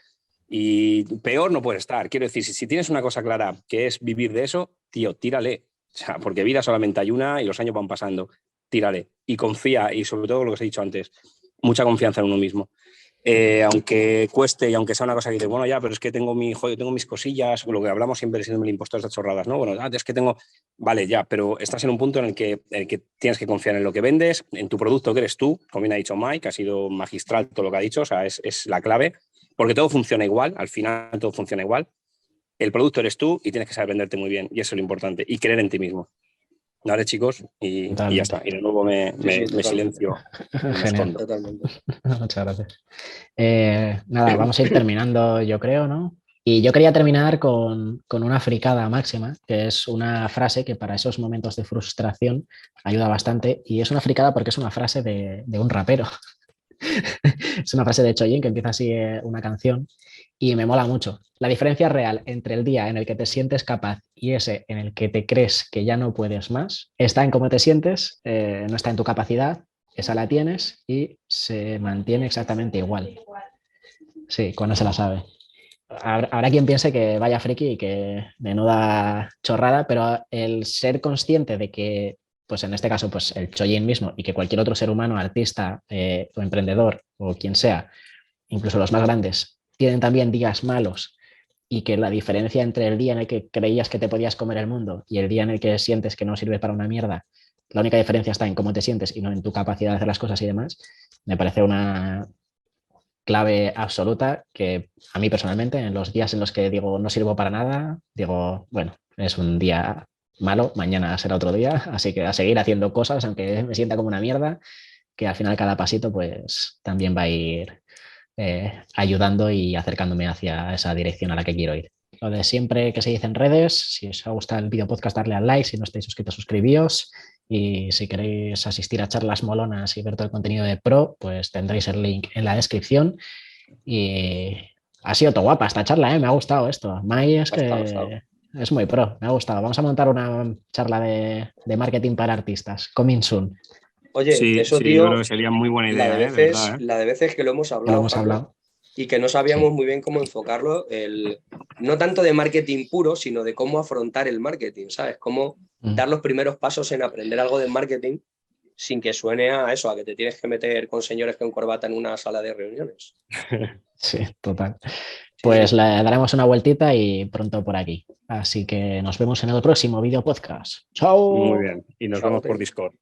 S4: y peor no puede estar. Quiero decir, si tienes una cosa clara que es vivir de eso, tío, tírale. O sea, porque vida solamente hay una y los años van pasando. Tírale y confía y sobre todo lo que os he dicho antes, mucha confianza en uno mismo. aunque cueste y aunque sea una cosa que dices, bueno, ya, pero es que tengo tengo mis cosillas, lo que hablamos siempre siendo el impostor de chorradas, ¿no? Bueno, es que tengo, vale, ya, pero estás en un punto en el que tienes que confiar en lo que vendes, en tu producto que eres tú, como bien ha dicho Mike, ha sido magistral todo lo que ha dicho, o sea, es la clave, porque todo funciona igual, al final todo funciona igual. El producto eres tú y tienes que saber venderte muy bien, y eso es lo importante, y creer en ti mismo. Vale, chicos, y ya está. Y de nuevo me silencio. Me escondo.
S2: Totalmente.
S1: Muchas gracias. Nada, vamos a ir terminando, yo creo, ¿no? Y yo quería terminar con una fricada máxima, que es una frase que para esos momentos de frustración ayuda bastante. Y es una fricada porque es una frase de un rapero. Es una frase de Choyin que empieza así una canción y me mola mucho. La diferencia real entre el día en el que te sientes capaz y ese en el que te crees que ya no puedes más está en cómo te sientes, no está en tu capacidad, esa la tienes y se mantiene exactamente igual. Sí, cuando se la sabe. Habrá quien piense que vaya friki y que menuda chorrada, pero el ser consciente de que, pues en este caso, pues el Choyin mismo y que cualquier otro ser humano, artista o emprendedor o quien sea, incluso los más grandes, tienen también días malos y que la diferencia entre el día en el que creías que te podías comer el mundo y el día en el que sientes que no sirve para una mierda, la única diferencia está en cómo te sientes y no en tu capacidad de hacer las cosas y demás, me parece una clave absoluta que a mí personalmente, en los días en los que digo no sirvo para nada, digo, bueno, es un día malo, mañana será otro día, así que a seguir haciendo cosas, aunque me sienta como una mierda, que al final cada pasito pues también va a ir ayudando y acercándome hacia esa dirección a la que quiero ir. Lo de siempre que se dice en redes, si os ha gustado el vídeo podcast, darle al like, si no estáis suscritos, suscribíos. Y si queréis asistir a charlas molonas y ver todo el contenido de Pro, pues tendréis el link en la descripción. Y ha sido todo guapa esta charla, ¿eh? Me ha gustado esto. Mai es que es muy pro, me ha gustado. Vamos a montar una charla de marketing para artistas. Coming soon.
S2: Oye,
S4: Sí,
S2: eso,
S4: sí,
S2: tío,
S4: yo creo que sería muy buena idea, de verdad, ¿eh?
S2: la de veces que lo hemos
S1: Ya lo
S2: hablado,
S1: hemos
S2: Jaco,
S1: hablado.
S2: y que no sabíamos
S1: Sí.
S2: muy bien cómo enfocarlo, no tanto de marketing puro, sino de cómo afrontar el marketing, ¿sabes? Cómo dar los primeros pasos en aprender algo de marketing sin que suene a eso, a que te tienes que meter con señores con corbata en una sala de reuniones.
S1: Sí, total.
S2: Sí,
S1: Pues
S2: sí.
S1: le daremos una vueltita y pronto por aquí. Así que nos vemos en el próximo video podcast.
S4: Muy
S1: ¡Chao!
S4: bien. Y nos
S2: Chao,
S4: vemos por
S2: Pei.
S4: Discord.